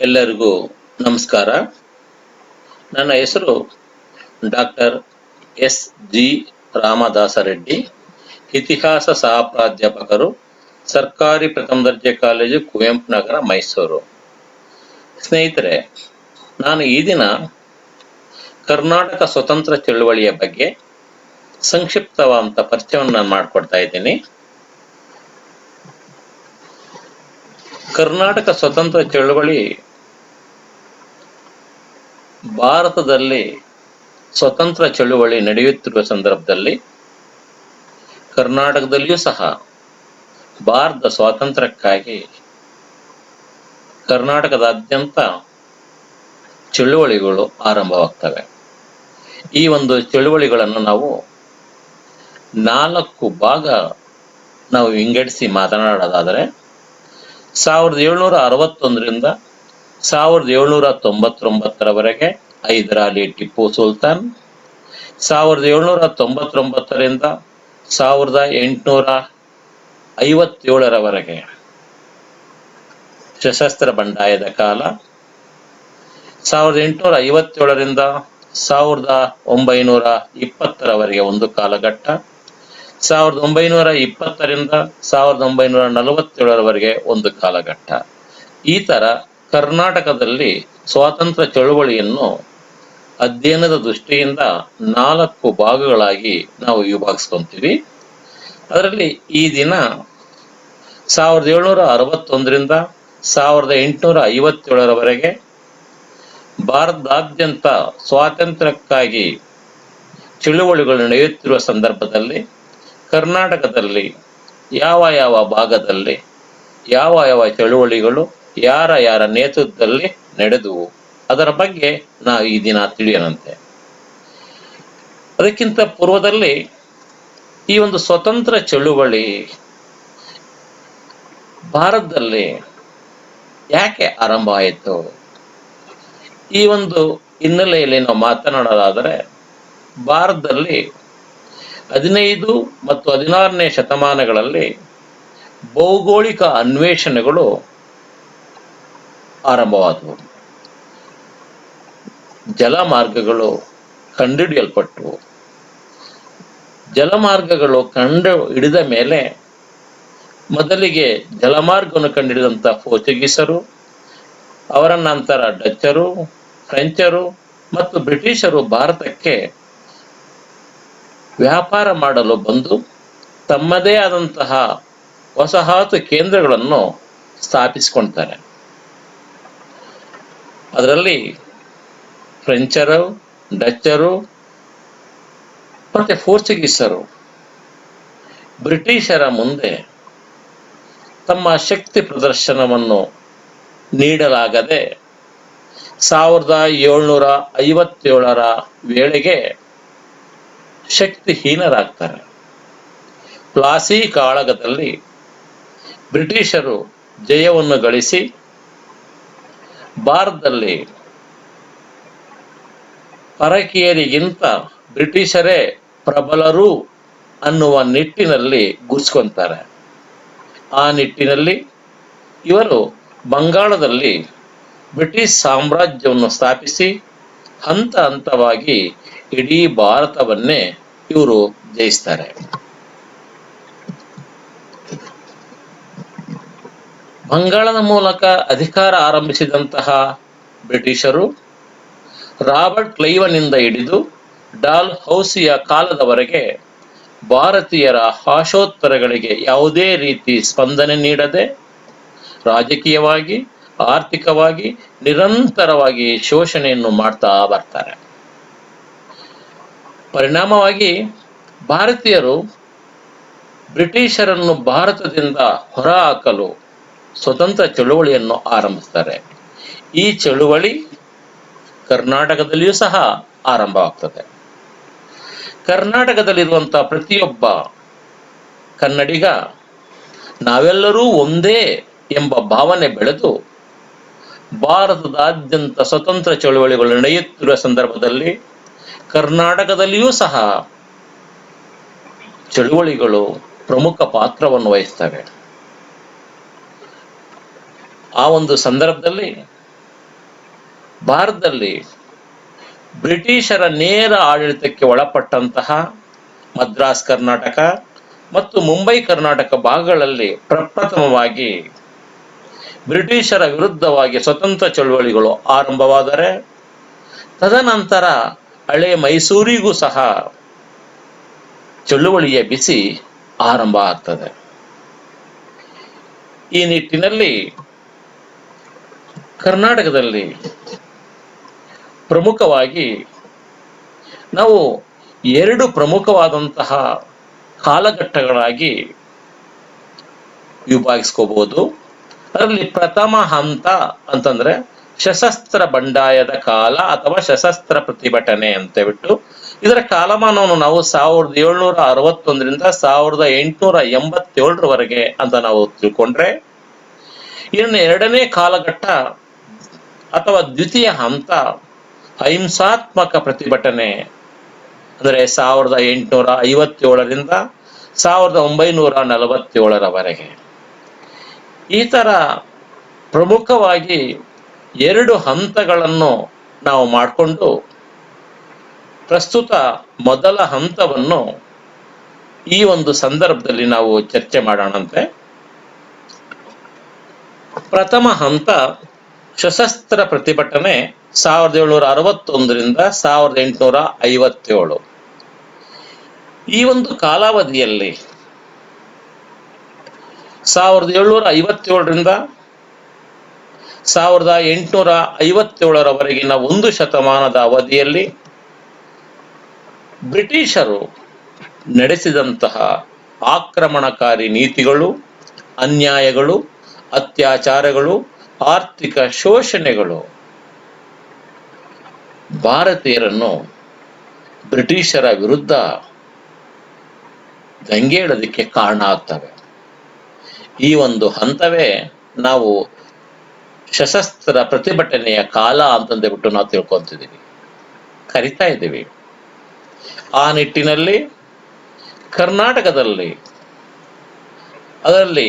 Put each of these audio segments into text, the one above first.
ಎಲ್ಲರಿಗೂ ನಮಸ್ಕಾರ. ನನ್ನ ಹೆಸರು ಡಾಕ್ಟರ್ ಎಸ್.ಜಿ. ರಾಮದಾಸ ರೆಡ್ಡಿ, ಇತಿಹಾಸ ಸಹ ಪ್ರಾಧ್ಯಾಪಕರು, ಸರ್ಕಾರಿ ಪ್ರಥಮ ದರ್ಜೆ ಕಾಲೇಜು, ಕುವೆಂಪು ನಗರ, ಮೈಸೂರು. ಸ್ನೇಹಿತರೆ, ನಾನು ಈ ದಿನ ಕರ್ನಾಟಕ ಸ್ವತಂತ್ರ ಚಳುವಳಿಯ ಬಗ್ಗೆ ಸಂಕ್ಷಿಪ್ತವಾದಂಥ ಪರಿಚಯವನ್ನು ನಾನು ಮಾಡಿಕೊಡ್ತಾ ಇದ್ದೀನಿ. ಕರ್ನಾಟಕ ಸ್ವತಂತ್ರ ಚಳುವಳಿ ಭಾರತದಲ್ಲಿ ಸ್ವತಂತ್ರ ಚಳುವಳಿ ನಡೆಯುತ್ತಿರುವ ಸಂದರ್ಭದಲ್ಲಿ ಕರ್ನಾಟಕದಲ್ಲಿಯೂ ಸಹ ಭಾರತ ಸ್ವಾತಂತ್ರ್ಯಕ್ಕಾಗಿ ಕರ್ನಾಟಕದಾದ್ಯಂತ ಚಳುವಳಿಗಳು ಆರಂಭವಾಗ್ತವೆ. ಈ ಒಂದು ಚಳುವಳಿಗಳನ್ನು ನಾವು 4 ಭಾಗ ನಾವು ವಿಂಗಡಿಸಿ ಮಾತನಾಡೋದಾದರೆ 1761ರಿಂದ 1799ರವರೆಗೆ ಹೈದರಾಲಿ ಟಿಪ್ಪು ಸುಲ್ತಾನ್, 1799ರಿಂದ 1857ರವರೆಗೆ ಸಶಸ್ತ್ರ ಬಂಡಾಯದ ಕಾಲ, 1857ರಿಂದ 1920ರವರೆಗೆ ಒಂದು ಕಾಲಘಟ್ಟ, 1920ರಿಂದ 1947ರವರೆಗೆ ಒಂದು ಕಾಲಘಟ್ಟ. ಈ ಥರ ಕರ್ನಾಟಕದಲ್ಲಿ ಸ್ವಾತಂತ್ರ್ಯ ಚಳುವಳಿಯನ್ನು ಅಧ್ಯಯನದ ದೃಷ್ಟಿಯಿಂದ 4 ಭಾಗಗಳಾಗಿ ನಾವು ವಿಭಾಗಿಸ್ಕೊಂತೀವಿ. ಅದರಲ್ಲಿ ಈ ದಿನ 1761ರಿಂದ 1857ರವರೆಗೆ ಭಾರತದಾದ್ಯಂತ ಸ್ವಾತಂತ್ರ್ಯಕ್ಕಾಗಿ ಚಳುವಳಿಗಳು ನಡೆಯುತ್ತಿರುವ ಸಂದರ್ಭದಲ್ಲಿ ಕರ್ನಾಟಕದಲ್ಲಿ ಯಾವ ಭಾಗದಲ್ಲಿ ಯಾವ ಚಳುವಳಿಗಳು ಯಾರ ನೇತೃತ್ವದಲ್ಲಿ ನಡೆದುವು ಅದರ ಬಗ್ಗೆ ನಾವು ಈ ದಿನ ತಿಳಿಯೋಣಂತೆ. ಅದಕ್ಕಿಂತ ಪೂರ್ವದಲ್ಲಿ ಈ ಒಂದು ಸ್ವತಂತ್ರ ಚಳುವಳಿ ಭಾರತದಲ್ಲಿ ಯಾಕೆ ಆರಂಭ ಆಯಿತು, ಈ ಒಂದು ಹಿನ್ನೆಲೆಯಲ್ಲಿ ನಾವು ಮಾತನಾಡೋದಾದರೆ ಭಾರತದಲ್ಲಿ 15 ಮತ್ತು 16ನೇ ಶತಮಾನಗಳಲ್ಲಿ ಭೌಗೋಳಿಕ ಅನ್ವೇಷಣೆಗಳು ಆರಂಭವಾದವು. ಜಲಮಾರ್ಗಗಳು ಕಂಡುಹಿಡಿಯಲ್ಪಟ್ಟವು. ಜಲಮಾರ್ಗಗಳು ಕಂಡು ಹಿಡಿದ ಮೇಲೆ ಮೊದಲಿಗೆ ಜಲಮಾರ್ಗವನ್ನು ಕಂಡುಹಿಡಿದಂಥ ಪೋರ್ಚುಗೀಸರು, ಅವರ ನಂತರ ಡಚ್ಚರು, ಫ್ರೆಂಚರು ಮತ್ತು ಬ್ರಿಟಿಷರು ಭಾರತಕ್ಕೆ ವ್ಯಾಪಾರ ಮಾಡಲು ಬಂದು ತಮ್ಮದೇ ಆದಂತಹ ವಸಾಹತು ಕೇಂದ್ರಗಳನ್ನು ಸ್ಥಾಪಿಸಿಕೊಳ್ತಾರೆ. ಅದರಲ್ಲಿ ಫ್ರೆಂಚರು, ಡಚ್ಚರು ಮತ್ತು ಪೋರ್ಚುಗೀಸರು ಬ್ರಿಟಿಷರ ಮುಂದೆ ತಮ್ಮ ಶಕ್ತಿ ಪ್ರದರ್ಶನವನ್ನು ನೀಡಲಾಗದೆ 1757ರ ವೇಳೆಗೆ ಶಕ್ತಿಹೀನರಾಗ್ತಾರೆ. ಪ್ಲಾಸಿ ಕಾಳಗದಲ್ಲಿ ಬ್ರಿಟಿಷರು ಜಯವನ್ನು ಗಳಿಸಿ ಭಾರತದಲ್ಲಿ ಪರಕೀಯರಿಗಿಂತ ಬ್ರಿಟಿಷರೇ ಪ್ರಬಲರು ಅನ್ನುವ ನಿಟ್ಟಿನಲ್ಲಿ ಗುರ್ಸ್ಕೊಂತಾರೆ. ಆ ನಿಟ್ಟಿನಲ್ಲಿ ಇವರು ಬಂಗಾಳದಲ್ಲಿ ಬ್ರಿಟಿಷ್ ಸಾಮ್ರಾಜ್ಯವನ್ನು ಸ್ಥಾಪಿಸಿ ಹಂತ ಹಂತವಾಗಿ ಇಡೀ ಭಾರತವನ್ನೇ ಇವರು ಜಯಿಸ್ತಾರೆ. ಬಂಗಾಳದ ಮೂಲಕ ಅಧಿಕಾರ ಆರಂಭಿಸಿದಂತಹ ಬ್ರಿಟಿಷರು ರಾಬರ್ಟ್ ಕ್ಲೈವನಿಂದ ಹಿಡಿದು ಡಾಲ್ ಹೌಸಿಯ ಕಾಲದವರೆಗೆ ಭಾರತೀಯರ ಆಶೋತ್ತರಗಳಿಗೆ ಯಾವುದೇ ರೀತಿ ಸ್ಪಂದನೆ ನೀಡದೆ ರಾಜಕೀಯವಾಗಿ, ಆರ್ಥಿಕವಾಗಿ ನಿರಂತರವಾಗಿ ಶೋಷಣೆಯನ್ನು ಮಾಡ್ತಾ ಬರ್ತಾರೆ. ಪರಿಣಾಮವಾಗಿ ಭಾರತೀಯರು ಬ್ರಿಟಿಷರನ್ನು ಭಾರತದಿಂದ ಹೊರಹಾಕಲು ಸ್ವತಂತ್ರ ಚಳುವಳಿಯನ್ನು ಆರಂಭಿಸ್ತಾರೆ. ಈ ಚಳುವಳಿ ಕರ್ನಾಟಕದಲ್ಲಿಯೂ ಸಹ ಆರಂಭವಾಗ್ತದೆ. ಕರ್ನಾಟಕದಲ್ಲಿರುವಂಥ ಪ್ರತಿಯೊಬ್ಬ ಕನ್ನಡಿಗ ನಾವೆಲ್ಲರೂ ಒಂದೇ ಎಂಬ ಭಾವನೆ ಬೆಳೆದು ಭಾರತದಾದ್ಯಂತ ಸ್ವತಂತ್ರ ಚಳುವಳಿಗಳು ನಡೆಯುತ್ತಿರುವ ಸಂದರ್ಭದಲ್ಲಿ ಕರ್ನಾಟಕದಲ್ಲಿಯೂ ಸಹ ಚಳುವಳಿಗಳು ಪ್ರಮುಖ ಪಾತ್ರವನ್ನು ವಹಿಸ್ತವೆ. ಆ ಒಂದು ಸಂದರ್ಭದಲ್ಲಿ ಭಾರತದಲ್ಲಿ ಬ್ರಿಟಿಷರ ನೇರ ಆಡಳಿತಕ್ಕೆ ಒಳಪಟ್ಟಂತಹ ಮದ್ರಾಸ್ ಕರ್ನಾಟಕ ಮತ್ತು ಮುಂಬೈ ಕರ್ನಾಟಕ ಭಾಗಗಳಲ್ಲಿ ಪ್ರಪ್ರಥಮವಾಗಿ ಬ್ರಿಟಿಷರ ವಿರುದ್ಧವಾಗಿ ಸ್ವತಂತ್ರ ಚಳುವಳಿಗಳು ಆರಂಭವಾದರೆ, ತದನಂತರ ಹಳೆ ಮೈಸೂರಿಗೂ ಸಹ ಚಳುವಳಿಯ ಬಿಸಿ ಆರಂಭ ಆಗ್ತದೆ. ಈ ನಿಟ್ಟಿನಲ್ಲಿ ಕರ್ನಾಟಕದಲ್ಲಿ ಪ್ರಮುಖವಾಗಿ ನಾವು ಎರಡು ಪ್ರಮುಖವಾದಂತಹ ಕಾಲಘಟ್ಟಗಳಾಗಿ ವಿಭಾಗಿಸ್ಕೋಬಹುದು. ಅದರಲ್ಲಿ ಪ್ರಥಮ ಹಂತ ಅಂತಂದ್ರೆ ಸಶಸ್ತ್ರ ಬಂಡಾಯದ ಕಾಲ ಅಥವಾ ಸಶಸ್ತ್ರ ಪ್ರತಿಭಟನೆ ಅಂತ ಬಿಟ್ಟು, ಇದರ ಕಾಲಮಾನವನ್ನು ನಾವು 1761ರಿಂದ 1887ರವರೆಗೆ ಅಂತ ನಾವು ತಿಳ್ಕೊಂಡ್ರೆ, ಇನ್ನು ಎರಡನೇ ಕಾಲಘಟ್ಟ ಅಥವಾ ದ್ವಿತೀಯ ಹಂತ ಅಹಿಂಸಾತ್ಮಕ ಪ್ರತಿಭಟನೆ ಅಂದರೆ 1857ರಿಂದ 1947ರವರೆಗೆ. ಈ ತರ ಪ್ರಮುಖವಾಗಿ ಎರಡು ಹಂತಗಳನ್ನು ನಾವು ಮಾಡಿಕೊಂಡು ಪ್ರಸ್ತುತ ಮೊದಲ ಹಂತವನ್ನು ಈ ಒಂದು ಸಂದರ್ಭದಲ್ಲಿ ನಾವು ಚರ್ಚೆ ಮಾಡೋಣಂತೆ. ಪ್ರಥಮ ಹಂತ ಸಶಸ್ತ್ರ ಪ್ರತಿಭಟನೆ 1761ರಿಂದ 1857. ಈ ಒಂದು ಕಾಲಾವಧಿಯಲ್ಲಿ 1757ರಿಂದ 1857ರವರೆಗಿನ ಒಂದು ಶತಮಾನದ ಅವಧಿಯಲ್ಲಿ ಬ್ರಿಟಿಷರು ನಡೆಸಿದಂತಹ ಆಕ್ರಮಣಕಾರಿ ನೀತಿಗಳು, ಅನ್ಯಾಯಗಳು, ಅತ್ಯಾಚಾರಗಳು, ಆರ್ಥಿಕ ಶೋಷಣೆಗಳು ಭಾರತೀಯರನ್ನು ಬ್ರಿಟಿಷರ ವಿರುದ್ಧ ದಂಗೆಯೇಳೋದಕ್ಕೆ ಕಾರಣ ಆಗ್ತವೆ. ಈ ಒಂದು ಹಂತವೇ ನಾವು ಸಶಸ್ತ್ರ ಪ್ರತಿಭಟನೆಯ ಕಾಲ ಅಂತಂದೇಬಿಟ್ಟು ನಾವು ತಿಳ್ಕೊಂತಿದ್ದೀವಿ, ಕರಿತಾ ಇದ್ದೀವಿ. ಆ ನಿಟ್ಟಿನಲ್ಲಿ ಕರ್ನಾಟಕದಲ್ಲಿ, ಅದರಲ್ಲಿ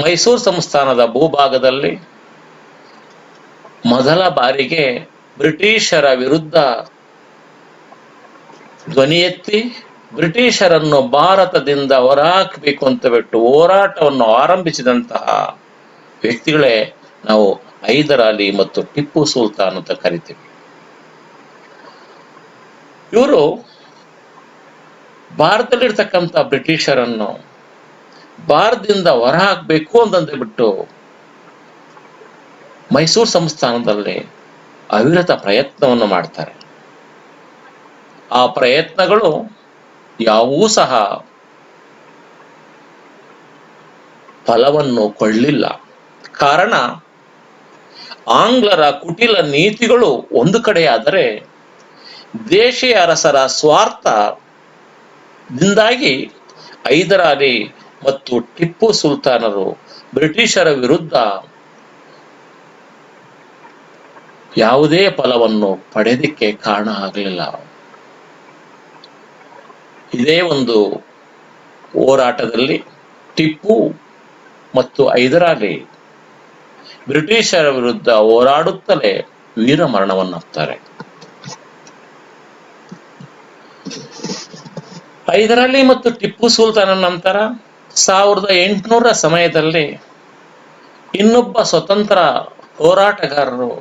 ಮೈಸೂರು ಸಂಸ್ಥಾನದ ಭೂಭಾಗದಲ್ಲಿ ಮೊದಲ ಬಾರಿಗೆ ಬ್ರಿಟಿಷರ ವಿರುದ್ಧ ಧ್ವನಿ ಎತ್ತಿ ಬ್ರಿಟಿಷರನ್ನು ಭಾರತದಿಂದ ಹೊರಹಾಕಬೇಕು ಅಂತ ಬಿಟ್ಟು ಹೋರಾಟವನ್ನು ಆರಂಭಿಸಿದಂತಹ ವ್ಯಕ್ತಿಗಳೇ ನಾವು ಹೈದರ್ ಅಲಿ ಮತ್ತು ಟಿಪ್ಪು ಸುಲ್ತಾನ್ ಅಂತ ಕರಿತೀವಿ. ಇವರು ಭಾರತದಲ್ಲಿರ್ತಕ್ಕಂಥ ಬ್ರಿಟಿಷರನ್ನು ಭಾರತದಿಂದ ಹೊರಹಾಕಬೇಕು ಅಂತಂದು ಬಿಟ್ಟು ಮೈಸೂರು ಸಂಸ್ಥಾನದಲ್ಲಿ ಅವಿರತ ಪ್ರಯತ್ನವನ್ನು ಮಾಡ್ತಾರೆ. ಆ ಪ್ರಯತ್ನಗಳು ಯಾವೂ ಸಹ ಫಲವನ್ನು ಕೊಳ್ಳಿಲ್ಲ. ಕಾರಣ, ಆಂಗ್ಲರ ಕುಟಿಲ ನೀತಿಗಳು ಒಂದು ಕಡೆಯಾದರೆ, ದೇಶೀಯ ಅರಸರ ಸ್ವಾರ್ಥದಿಂದಾಗಿ ಹೈದರ್ ಅಲಿ ಮತ್ತು ಟಿಪ್ಪು ಸುಲ್ತಾನರು ಬ್ರಿಟಿಷರ ವಿರುದ್ಧ ಯಾವುದೇ ಫಲವನ್ನು ಪಡೆದಕ್ಕೆ ಕಾರಣ ಆಗಲಿಲ್ಲ. ಇದೇ ಒಂದು ಹೋರಾಟದಲ್ಲಿ ಟಿಪ್ಪು ಮತ್ತು ಹೈದರ್ ಅಲಿ ಬ್ರಿಟಿಷರ ವಿರುದ್ಧ ಹೋರಾಡುತ್ತಲೇ ವೀರ ಮರಣವನ್ನಪ್ತಾರೆ. ಹೈದರ್ ಅಲಿ ಮತ್ತು ಟಿಪ್ಪು ಸುಲ್ತಾನ ನಂತರ 1800ರ ಸಮಯದಲ್ಲಿ ಇನ್ನೊಬ್ಬ ಸ್ವತಂತ್ರ ಹೋರಾಟಗಾರರು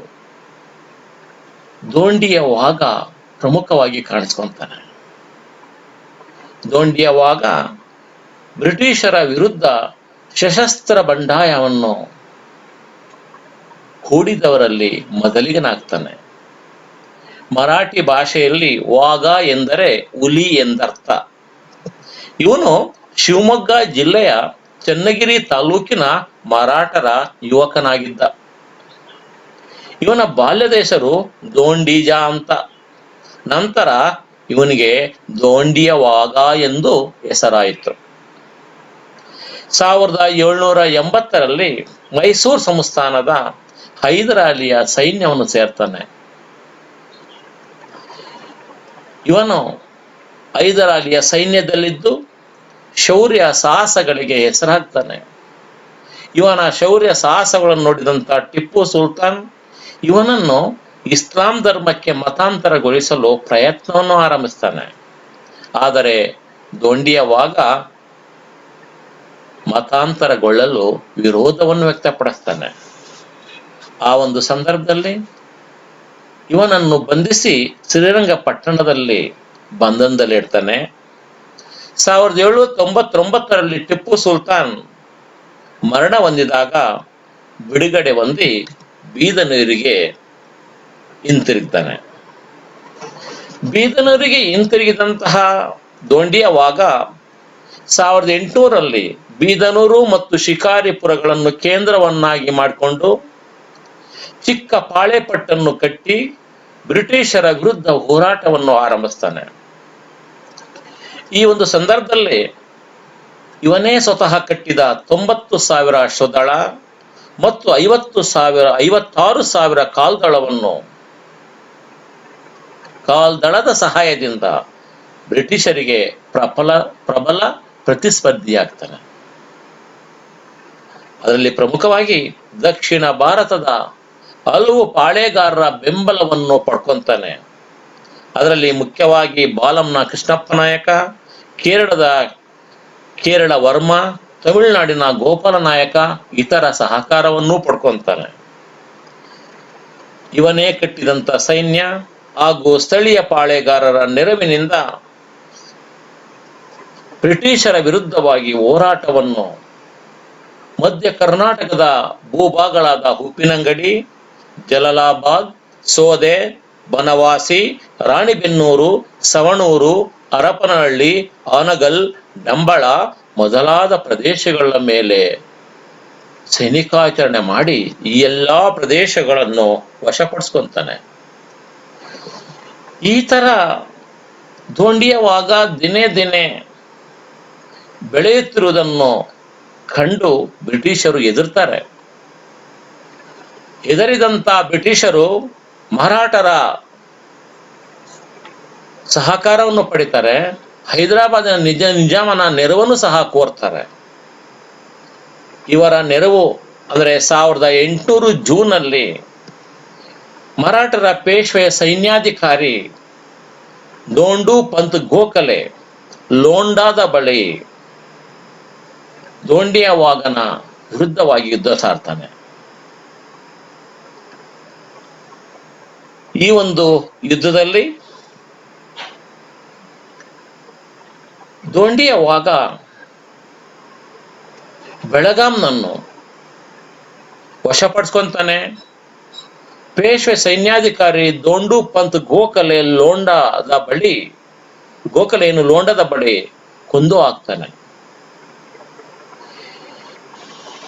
ದೋಂಡಿಯ ವಾಘ ಪ್ರಮುಖವಾಗಿ ಕಾಣಿಸ್ಕೊಂತಾನೆ. ದೋಂಡಿಯ ವಾಘ ಬ್ರಿಟಿಷರ ವಿರುದ್ಧ ಸಶಸ್ತ್ರ ಬಂಡಾಯವನ್ನು ಹೂಡಿದವರಲ್ಲಿ ಮೊದಲಿಗನಾಗ್ತಾನೆ. ಮರಾಠಿ ಭಾಷೆಯಲ್ಲಿ ವಾಘ ಎಂದರೆ ಹುಲಿ ಎಂದರ್ಥ. ಇವನು ಶಿವಮೊಗ್ಗ ಜಿಲ್ಲೆಯ ಚನ್ನಗಿರಿ ತಾಲೂಕಿನ ಮರಾಠರ ಯುವಕನಾಗಿದ್ದ. ಇವನ ಬಾಲ್ಯದ ಹೆಸರು ದೋಂಡೀಜ ಅಂತ. ನಂತರ ಇವನಿಗೆ ದೋಂಡಿಯ ವಾಘ ಎಂದು ಹೆಸರಾಯಿತು. 1780ರಲ್ಲಿ ಮೈಸೂರು ಸಂಸ್ಥಾನದ ಹೈದರ್ ಅಲಿಯ ಸೈನ್ಯವನ್ನು ಸೇರ್ತಾನೆ. ಇವನು ಹೈದರ್ ಅಲಿಯ ಸೈನ್ಯದಲ್ಲಿದ್ದು ಶೌರ್ಯ ಸಾಹಸಗಳಿಗೆ ಹೆಸರಾಗ್ತಾನೆ. ಇವನ ಶೌರ್ಯ ಸಾಹಸಗಳನ್ನು ನೋಡಿದಂತ ಟಿಪ್ಪು ಸುಲ್ತಾನ್ ಇವನನ್ನು ಇಸ್ಲಾಂ ಧರ್ಮಕ್ಕೆ ಮತಾಂತರಗೊಳಿಸಲು ಪ್ರಯತ್ನವನ್ನು ಆರಂಭಿಸ್ತಾನೆ. ಆದರೆ ದೊಂಡಿಯವಾಗ ಮತಾಂತರಗೊಳ್ಳಲು ವಿರೋಧವನ್ನು ವ್ಯಕ್ತಪಡಿಸ್ತಾನೆ. ಆ ಒಂದು ಸಂದರ್ಭದಲ್ಲಿ ಇವನನ್ನು ಬಂಧಿಸಿ ಶ್ರೀರಂಗಪಟ್ಟಣದಲ್ಲಿ ಬಂಧನದಲ್ಲಿಡ್ತಾನೆ. 1799ರಲ್ಲಿ ಟಿಪ್ಪು ಸುಲ್ತಾನ್ ಮರಣ ಹೊಂದಿದಾಗ ಬಿಡುಗಡೆ ಹೊಂದಿ ಬೀದನೂರಿಗೆ ಹಿಂತಿರುಗ್ತಾನೆ. ಬೀದನೂರಿಗೆ ಹಿಂತಿರುಗಿದಂತಹ ದೊಂಡಿಯವಾಗ 1800ರಲ್ಲಿ ಬೀದನೂರು ಮತ್ತು ಶಿಕಾರಿಪುರಗಳನ್ನು ಕೇಂದ್ರವನ್ನಾಗಿ ಮಾಡಿಕೊಂಡು ಚಿಕ್ಕ ಪಾಳೆಪಟ್ಟನ್ನು ಕಟ್ಟಿ ಬ್ರಿಟಿಷರ ವಿರುದ್ಧ ಹೋರಾಟವನ್ನು ಆರಂಭಿಸ್ತಾನೆ. ಈ ಒಂದು ಸಂದರ್ಭದಲ್ಲಿ ಇವನೇ ಸ್ವತಃ ಕಟ್ಟಿದ 90,000 ಅಶ್ವದಳ ಮತ್ತು 56,000 ಕಾಲ್ದಳದ ಸಹಾಯದಿಂದ ಬ್ರಿಟಿಷರಿಗೆ ಪ್ರಬಲ ಪ್ರತಿಸ್ಪರ್ಧಿಯಾಗ್ತಾನೆ. ಅದರಲ್ಲಿ ಪ್ರಮುಖವಾಗಿ ದಕ್ಷಿಣ ಭಾರತದ ಹಲವು ಪಾಳೆಗಾರರ ಬೆಂಬಲವನ್ನು ಪಡ್ಕೊಂತಾನೆ. ಅದರಲ್ಲಿ ಮುಖ್ಯವಾಗಿ ಬಾಲಂನ ಕೃಷ್ಣಪ್ಪ ನಾಯಕ, ಕೇರಳ ವರ್ಮ, ತಮಿಳುನಾಡಿನ ಗೋಪಾಲ ನಾಯಕ ಇತರ ಸಹಕಾರವನ್ನೂ ಪಡ್ಕೊಂತಾನೆ. ಇವನೇ ಕಟ್ಟಿದಂತ ಸೈನ್ಯ ಹಾಗೂ ಸ್ಥಳೀಯ ಪಾಳೆಗಾರರ ನೆರವಿನಿಂದ ಬ್ರಿಟಿಷರ ವಿರುದ್ಧವಾಗಿ ಹೋರಾಟವನ್ನು ಮಧ್ಯ ಕರ್ನಾಟಕದ ಭೂಭಾಗಗಳಾದ ಉಪ್ಪಿನಂಗಡಿ, ಜಲಾಲಾಬಾದ್, ಸೋದೆ, ಬನವಾಸಿ, ರಾಣಿಬೆನ್ನೂರು, ಸವಣೂರು, ಹರಪನಹಳ್ಳಿ, ಆನಗಲ್, ಡಂಬಳ ಮೊದಲಾದ ಪ್ರದೇಶಗಳ ಮೇಲೆ ಸೈನಿಕಾಚರಣೆ ಮಾಡಿ ಈ ಎಲ್ಲಾ ಪ್ರದೇಶಗಳನ್ನು ವಶಪಡಿಸ್ಕೊಂತಾನೆ. ಈ ತರ ದೊಂಡಿಯವಾಗ ದಿನೇ ದಿನೇ ಬೆಳೆಯುತ್ತಿರುವುದನ್ನು ಕಂಡು ಬ್ರಿಟಿಷರು ಹೆದರ್ತಾರೆ. ಹೆದರಿದಂತ ಬ್ರಿಟಿಷರು ಮರಾಠರ ಸಹಕಾರವನ್ನು ಪಡಿತಾರೆ. ಹೈದರಾಬಾದಿನ ನಿಜಾಮನ ನೆರವನ್ನು ಸಹ ಕೋರ್ತಾರೆ. ಇವರ ನೆರವು ಅಂದ್ರೆ 1800 ಜೂನ್ನಲ್ಲಿ ಮರಾಠರ ಪೇಶ್ವೆಯ ಸೈನ್ಯಾಧಿಕಾರಿ ದೋಂಡು ಪಂತ್ ಗೋಖಲೆ ಲೋಂಡಾದ ಬಳಿ ದೊಂಡಿಯವಾಗನ ವಿರುದ್ಧವಾಗಿ ಯುದ್ಧ ಸಾರ್ತಾನೆ. ಈ ಒಂದು ಯುದ್ಧದಲ್ಲಿ ದೊಂಡಿಯವಾಗ ಬೆಳಗಾಂನನ್ನು ವಶಪಡಿಸ್ಕೊಂತಾನೆ. ಪೇಶ್ವೆ ಸೈನ್ಯಾಧಿಕಾರಿ ದೋಂಡು ಪಂತ್ ಗೋಖಲೆಯನ್ನು ಲೋಂಡದ ಬಳಿ ಕೊಂದು ಹಾಕ್ತಾನೆ.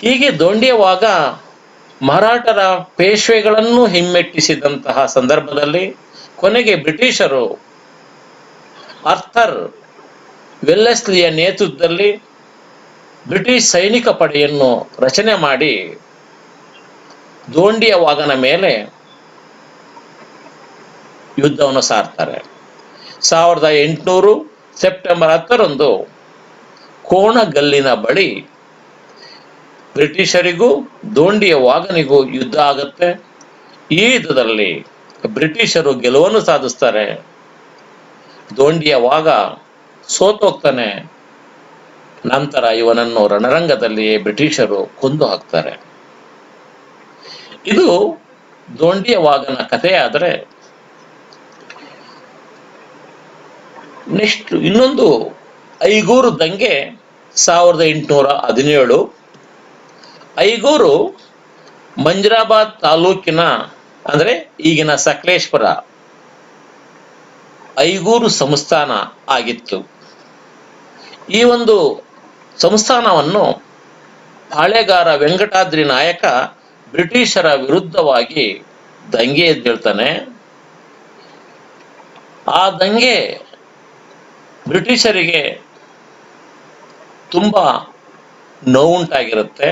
ಹೀಗೆ ದೊಂಡಿಯವಾಗ ಮರಾಠರ ಪೇಶ್ವೆಗಳನ್ನು ಹಿಮ್ಮೆಟ್ಟಿಸಿದಂತಹ ಸಂದರ್ಭದಲ್ಲಿ ಕೊನೆಗೆ ಬ್ರಿಟಿಷರು ಆರ್ಥರ್ ವೆಲ್ಲೆಸ್ಲಿಯ ನೇತೃತ್ವದಲ್ಲಿ ಬ್ರಿಟಿಷ್ ಸೈನಿಕ ಪಡೆಯನ್ನು ರಚನೆ ಮಾಡಿ ದೊಂಡಿಯವಾಗನ ಮೇಲೆ ಯುದ್ಧವನ್ನು ಸಾರ್ತಾರೆ. 1800 ಸೆಪ್ಟೆಂಬರ್ 10ರಂದು ಕೋಣಗಲ್ಲಿನ ಬಳಿ ಬ್ರಿಟಿಷರಿಗೂ ದೊಂಡಿಯವಾಗನಿಗೂ ಯುದ್ಧ ಆಗುತ್ತೆ. ಈ ಯುದ್ಧದಲ್ಲಿ ಬ್ರಿಟಿಷರು ಗೆಲುವನ್ನು ಸಾಧಿಸ್ತಾರೆ. ದೊಂಡಿಯವಾಗ ಸೋತೋಗ್ತಾನೆ. ನಂತರ ಇವನನ್ನು ರಣರಂಗದಲ್ಲಿಯೇ ಬ್ರಿಟಿಷರು ಕೊಂದು ಹಾಕ್ತಾರೆ. ಇದು ದೊಂಡಿಯವಾಗನ ಕಥೆಯಾದರೆ, ನೆಕ್ಸ್ಟ್ ಇನ್ನೊಂದು ಐಗೂರು ದಂಗೆ 1817. ಐಗೂರು ಮಂಜರಾಬಾದ್ ತಾಲೂಕಿನ ಅಂದ್ರೆ ಈಗಿನ ಸಕಲೇಶ್ಪುರ ಐಗೂರು ಸಂಸ್ಥಾನ ಆಗಿತ್ತು. ಈ ಒಂದು ಸಂಸ್ಥಾನವನ್ನು ಪಾಳೆಗಾರ ವೆಂಕಟಾದ್ರಿ ನಾಯಕ ಬ್ರಿಟಿಷರ ವಿರುದ್ಧವಾಗಿ ದಂಗೆ ಎದ್ದೇಳ್ತಾನೆ. ಆ ದಂಗೆ ಬ್ರಿಟಿಷರಿಗೆ ತುಂಬಾ ನೋವುಂಟಾಗಿರುತ್ತೆ.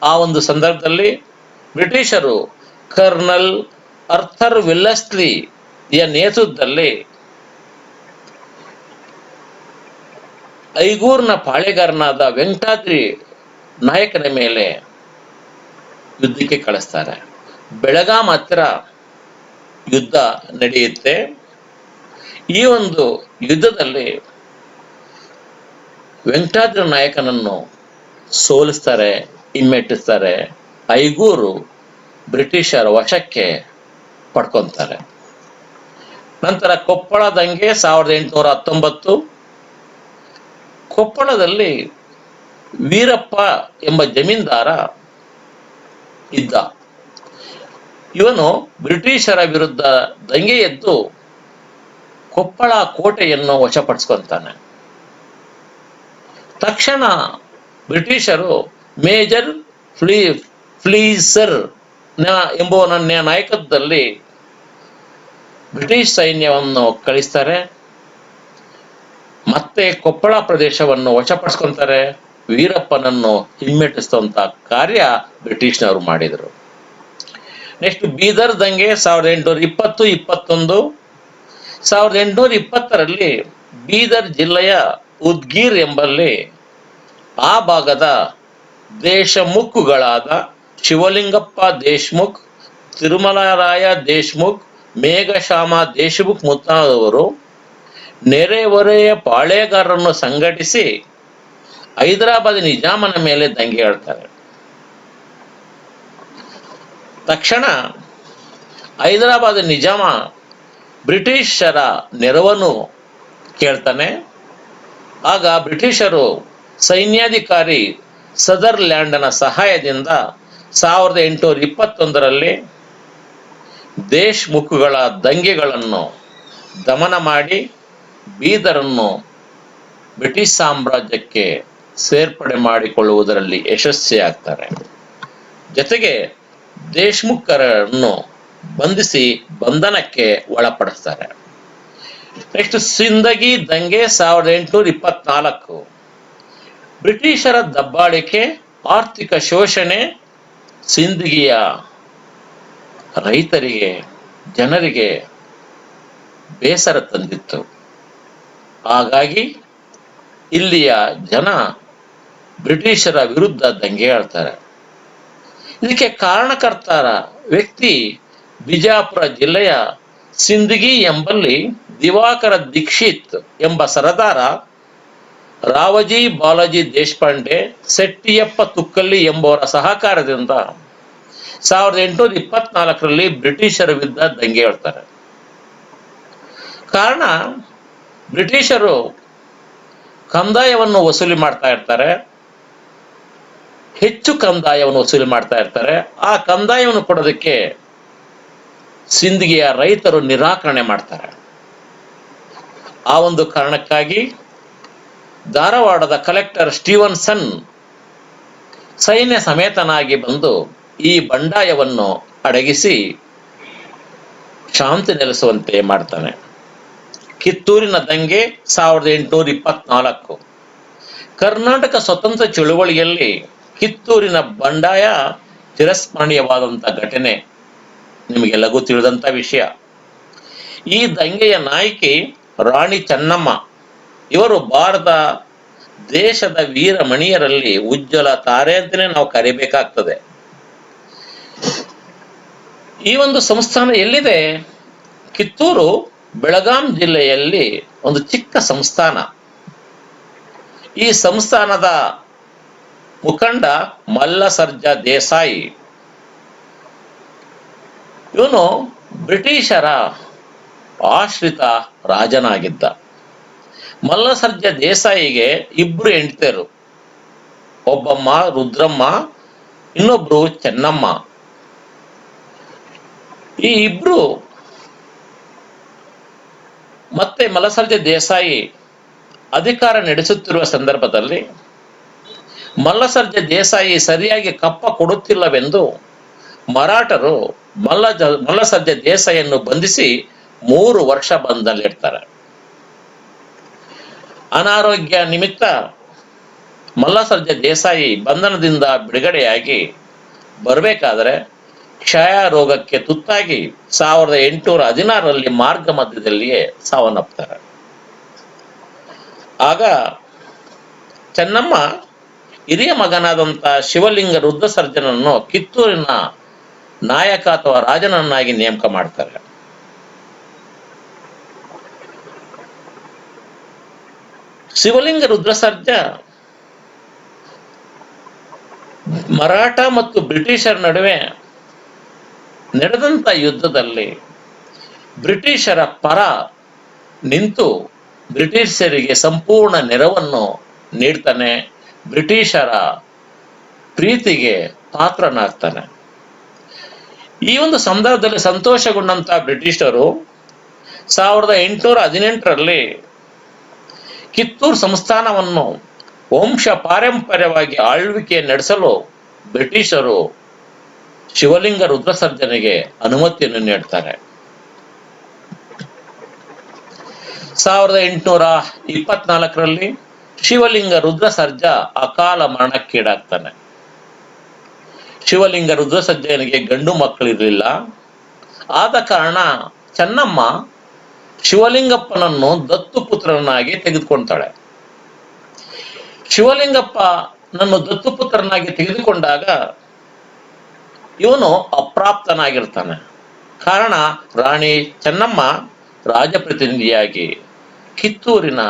ಆ ಒಂದು ಸಂದರ್ಭದಲ್ಲಿ ಬ್ರಿಟಿಷರು ಕರ್ನಲ್ ಆರ್ಥರ್ ವೆಲ್ಲೆಸ್ಲಿಯ ನೇತೃತ್ವದಲ್ಲಿ ಐಗೂರ್ನ ಪಾಳೆಗಾರನಾದ ವೆಂಕಟಾದ್ರಿ ನಾಯಕನ ಮೇಲೆ ಯುದ್ಧಕ್ಕೆ ಕಳಿಸ್ತಾರೆ. ಬೆಳಗಾಂ ಹತ್ತಿರ ಯುದ್ಧ ನಡೆಯುತ್ತೆ. ಈ ಒಂದು ಯುದ್ಧದಲ್ಲಿ ವೆಂಕಟಾದ್ರಿ ನಾಯಕನನ್ನು ಸೋಲಿಸ್ತಾರೆ, ಹಿಮ್ಮೆಟ್ಟಿಸ್ತಾರೆ. ಐಗೂರು ಬ್ರಿಟಿಷರ ವಶಕ್ಕೆ ಪಡ್ಕೊತಾರೆ. ನಂತರ ಕೊಪ್ಪಳ ದಂಗೆ 1819. ಕೊಪ್ಪಳದಲ್ಲಿ ವೀರಪ್ಪ ಎಂಬ ಜಮೀನ್ದಾರ ಇದ್ದ. ಇವನು ಬ್ರಿಟಿಷರ ವಿರುದ್ಧ ದಂಗೆ ಎದ್ದು ಕೊಪ್ಪಳ ಕೋಟೆಯನ್ನು ವಶಪಡಿಸ್ಕೊಂತಾನೆ. ತಕ್ಷಣ ಬ್ರಿಟಿಷರು ಮೇಜರ್ ಫ್ಲೀಸರ್ ಎಂಬುವನ ನಾಯಕತ್ವದಲ್ಲಿ ಬ್ರಿಟಿಷ್ ಸೈನ್ಯವನ್ನು ಕಳಿಸ್ತಾರೆ. ಮತ್ತೆ ಕೊಪ್ಪಳ ಪ್ರದೇಶವನ್ನು ವಶಪಡಿಸ್ಕೊಂತಾರೆ. ವೀರಪ್ಪನನ್ನು ಹಿಮ್ಮೆಟ್ಟಿಸುವಂತ ಕಾರ್ಯ ಬ್ರಿಟಿಷ್ನವರು ಮಾಡಿದರು. ನೆಕ್ಸ್ಟ್ ಬೀದರ್ ದಂಗೆ 1820-21. 1820ರಲ್ಲಿ ಬೀದರ್ ಜಿಲ್ಲೆಯ ಉದ್ಗೀರ್ ಎಂಬಲ್ಲಿ ಆ ಭಾಗದ ದೇಶಮುಖ್ಗಳಾದ ಶಿವಲಿಂಗಪ್ಪ ದೇಶ್ಮುಖ್, ತಿರುಮಲರಾಯ ದೇಶ್ಮುಖ್, ಮೇಘಶ್ಯಾಮ ದೇಶ್ಮುಖ್ ಮುಂತಾದವರು ನೆರೆಹೊರೆಯ ಪಾಳೆಗಾರರನ್ನು ಸಂಘಟಿಸಿ ಹೈದರಾಬಾದ್ ನಿಜಾಮನ ಮೇಲೆ ದಂಗೆ ಏಳ್ತಾರೆ. ತಕ್ಷಣ ಹೈದರಾಬಾದ್ ನಿಜಾಮ ಬ್ರಿಟಿಷರ ನೆರವನ್ನು ಕೇಳ್ತಾನೆ. ಆಗ ಬ್ರಿಟಿಷರು ಸೈನ್ಯಾಧಿಕಾರಿ ಸದರ್ಲ್ಯಾಂಡ್ನ ಸಹಾಯದಿಂದ 1821ರಲ್ಲಿ ದೇಶ್ಮುಖ್ಗಳ ದಂಗೆಗಳನ್ನು ದಮನ ಮಾಡಿ ಬೀದರನ್ನು ಬ್ರಿಟಿಷ್ ಸಾಮ್ರಾಜ್ಯಕ್ಕೆ ಸೇರ್ಪಡೆ ಮಾಡಿಕೊಳ್ಳುವುದರಲ್ಲಿ ಯಶಸ್ವಿಯಾಗ್ತಾರೆ. ಜೊತೆಗೆ ದೇಶ್ಮುಖರನ್ನು ಬಂಧಿಸಿ ಬಂಧನಕ್ಕೆ ಒಳಪಡಿಸ್ತಾರೆ. ನೆಕ್ಸ್ಟ್ ಸಿಂದಗಿ ದಂಗೆ 1824. ಬ್ರಿಟಿಷರ ದಬ್ಬಾಳಿಕೆ, ಆರ್ಥಿಕ ಶೋಷಣೆ ಸಿಂದಗಿಯ ರೈತರಿಗೆ, ಜನರಿಗೆ ಬೇಸರ ತಂದಿತ್ತು. ಹಾಗಾಗಿ ಇಲ್ಲಿಯ ಜನ ಬ್ರಿಟಿಷರ ವಿರುದ್ಧ ದಂಗೆ ಏಳ್ತಾರೆ. ಇದಕ್ಕೆ ಕಾರಣಕರ್ತರ ವ್ಯಕ್ತಿ ಬಿಜಾಪುರ ಜಿಲ್ಲೆಯ ಸಿಂದಗಿ ಎಂಬಲ್ಲಿ ದಿವಾಕರ ದೀಕ್ಷಿತ್ ಎಂಬ ಸರದಾರ, ರಾವಜಿ ಬಾಲಾಜಿ ದೇಶಪಾಂಡೆ, ಸೆಟ್ಟಿಯಪ್ಪ ತುಕ್ಕಲ್ಲಿ ಎಂಬುವರ ಸಹಕಾರದಿಂದ 1824ರಲ್ಲಿ ಬ್ರಿಟಿಷರ ವಿರುದ್ಧ ದಂಗೆ ಏಳ್ತಾರೆ. ಕಾರಣ, ಬ್ರಿಟಿಷರು ಕಂದಾಯವನ್ನು ವಸೂಲಿ ಮಾಡ್ತಾ ಇರ್ತಾರೆ, ಹೆಚ್ಚು ಕಂದಾಯವನ್ನು ವಸೂಲಿ ಮಾಡ್ತಾ ಇರ್ತಾರೆ. ಆ ಕಂದಾಯವನ್ನು ಕೊಡೋದಕ್ಕೆ ಸಿಂದಗಿಯ ರೈತರು ನಿರಾಕರಣೆ ಮಾಡ್ತಾರೆ. ಆ ಒಂದು ಕಾರಣಕ್ಕಾಗಿ ಧಾರವಾಡದ ಕಲೆಕ್ಟರ್ ಸ್ಟೀವನ್ಸನ್ ಸೈನ್ಯ ಸಮೇತನಾಗಿ ಬಂದು ಈ ಬಂಡಾಯವನ್ನು ಅಡಗಿಸಿ ಶಾಂತಿ ನೆಲೆಸುವಂತೆ ಮಾಡ್ತಾನೆ. ಕಿತ್ತೂರಿನ ದಂಗೆ 1824. ಕರ್ನಾಟಕ ಸ್ವತಂತ್ರ ಚಳುವಳಿಯಲ್ಲಿ ಕಿತ್ತೂರಿನ ಬಂಡಾಯ ಚಿರಸ್ಮರಣೀಯವಾದಂಥ ಘಟನೆ, ನಿಮಗೆಲ್ಲಗೂ ತಿಳಿದಂಥ ವಿಷಯ. ಈ ದಂಗೆಯ ನಾಯಕಿ ರಾಣಿ ಚೆನ್ನಮ್ಮ. ಇವರು ಭಾರತ ದೇಶದ ವೀರಮಣಿಯರಲ್ಲಿ ಉಜ್ವಲ ತಾರೆ ಅಂತಲೇ ನಾವು ಕರಿಬೇಕಾಗ್ತದೆ. ಈ ಒಂದು ಸಂಸ್ಥಾನ ಎಲ್ಲಿದೆ? ಕಿತ್ತೂರು ಬೆಳಗಾಂ ಜಿಲ್ಲೆಯಲ್ಲಿ ಒಂದು ಚಿಕ್ಕ ಸಂಸ್ಥಾನ. ಈ ಸಂಸ್ಥಾನದ ಮುಖಂಡ ಮಲ್ಲಸರ್ಜ ದೇಸಾಯಿ. ಇವನು ಬ್ರಿಟಿಷರ ಆಶ್ರಿತ ರಾಜನಾಗಿದ್ದ. ಮಲ್ಲಸರ್ಜ ದೇಸಾಯಿಗೆ 2 ಹೆಂಡತಿಯರು, ಒಬ್ಬಮ್ಮ ರುದ್ರಮ್ಮ, ಇನ್ನೊಬ್ರು ಚೆನ್ನಮ್ಮ. ಈ ಇಬ್ರು ಮತ್ತೆ ಮಲ್ಲಸರ್ಜ ದೇಸಾಯಿ ಅಧಿಕಾರ ನಡೆಸುತ್ತಿರುವ ಸಂದರ್ಭದಲ್ಲಿ ಮಲ್ಲಸರ್ಜ ದೇಸಾಯಿ ಸರಿಯಾಗಿ ಕಪ್ಪ ಕೊಡುತ್ತಿಲ್ಲವೆಂದು ಮರಾಠರು ಮಲ್ಲಸರ್ಜ ದೇಸಾಯಿಯನ್ನು ಬಂಧಿಸಿ 3 ವರ್ಷ ಬಂಧನದಲ್ಲಿಡ್ತಾರೆ. ಅನಾರೋಗ್ಯ ನಿಮಿತ್ತ ಮಲ್ಲಸರ್ಜ ದೇಸಾಯಿ ಬಂಧನದಿಂದ ಬಿಡುಗಡೆಯಾಗಿ ಬರಬೇಕಾದರೆ ಕ್ಷಯ ರೋಗಕ್ಕೆ ತುತ್ತಾಗಿ 1816ರಲ್ಲಿ ಮಾರ್ಗ ಮಧ್ಯದಲ್ಲಿಯೇ ಸಾವನ್ನಪ್ತಾರೆ. ಆಗ ಚೆನ್ನಮ್ಮ ಹಿರಿಯ ಮಗನಾದಂಥ ಶಿವಲಿಂಗ ರುದ್ರಸರ್ಜನನ್ನು ಕಿತ್ತೂರಿನ ನಾಯಕ ಅಥವಾ ರಾಜನನ್ನಾಗಿ ನೇಮಕ ಮಾಡ್ತಾರೆ. ಶಿವಲಿಂಗ ರುದ್ರಸರ್ಜ ಮರಾಠ ಮತ್ತು ಬ್ರಿಟಿಷರ ನಡುವೆ ನಡೆದಂತ ಯುದ್ಧದಲ್ಲಿ ಬ್ರಿಟಿಷರ ಪರ ನಿಂತು ಬ್ರಿಟಿಷರಿಗೆ ಸಂಪೂರ್ಣ ನೆರವನ್ನು ನೀಡ್ತಾನೆ, ಬ್ರಿಟಿಷರ ಪ್ರೀತಿಗೆ ಪಾತ್ರನಾಗ್ತಾನೆ. ಈ ಒಂದು ಸಂದರ್ಭದಲ್ಲಿ ಸಂತೋಷಗೊಂಡಂತ ಬ್ರಿಟಿಷರು 1818ರಲ್ಲಿ ಕಿತ್ತೂರು ಸಂಸ್ಥಾನವನ್ನು ವಂಶ ಪಾರಂಪರ್ಯವಾಗಿ ಆಳ್ವಿಕೆ ನಡೆಸಲು ಬ್ರಿಟಿಷರು ಶಿವಲಿಂಗ ರುದ್ರಸರ್ಜನೆಗೆ ಅನುಮತಿಯನ್ನು ನೀಡ್ತಾರೆ. 1824ರಲ್ಲಿ ಶಿವಲಿಂಗ ರುದ್ರಸರ್ಜ ಅಕಾಲ ಮರಣಕ್ಕೀಡಾಗ್ತಾನೆ. ಶಿವಲಿಂಗ ರುದ್ರಸರ್ಜನಿಗೆ ಗಂಡು ಮಕ್ಕಳಿರಲಿಲ್ಲ. ಆದ ಕಾರಣ ಚೆನ್ನಮ್ಮ ಶಿವಲಿಂಗಪ್ಪನನ್ನು ದತ್ತು ಪುತ್ರನಾಗಿ ತೆಗೆದುಕೊಳ್ತಾಳೆ. ಶಿವಲಿಂಗಪ್ಪನನ್ನು ದತ್ತು ಪುತ್ರನಾಗಿ ತೆಗೆದುಕೊಂಡಾಗ ಇವನು ಅಪ್ರಾಪ್ತನಾಗಿರ್ತಾನೆ. ಕಾರಣ ರಾಣಿ ಚೆನ್ನಮ್ಮ ರಾಜಪ್ರತಿನಿಧಿಯಾಗಿ ಕಿತ್ತೂರಿನ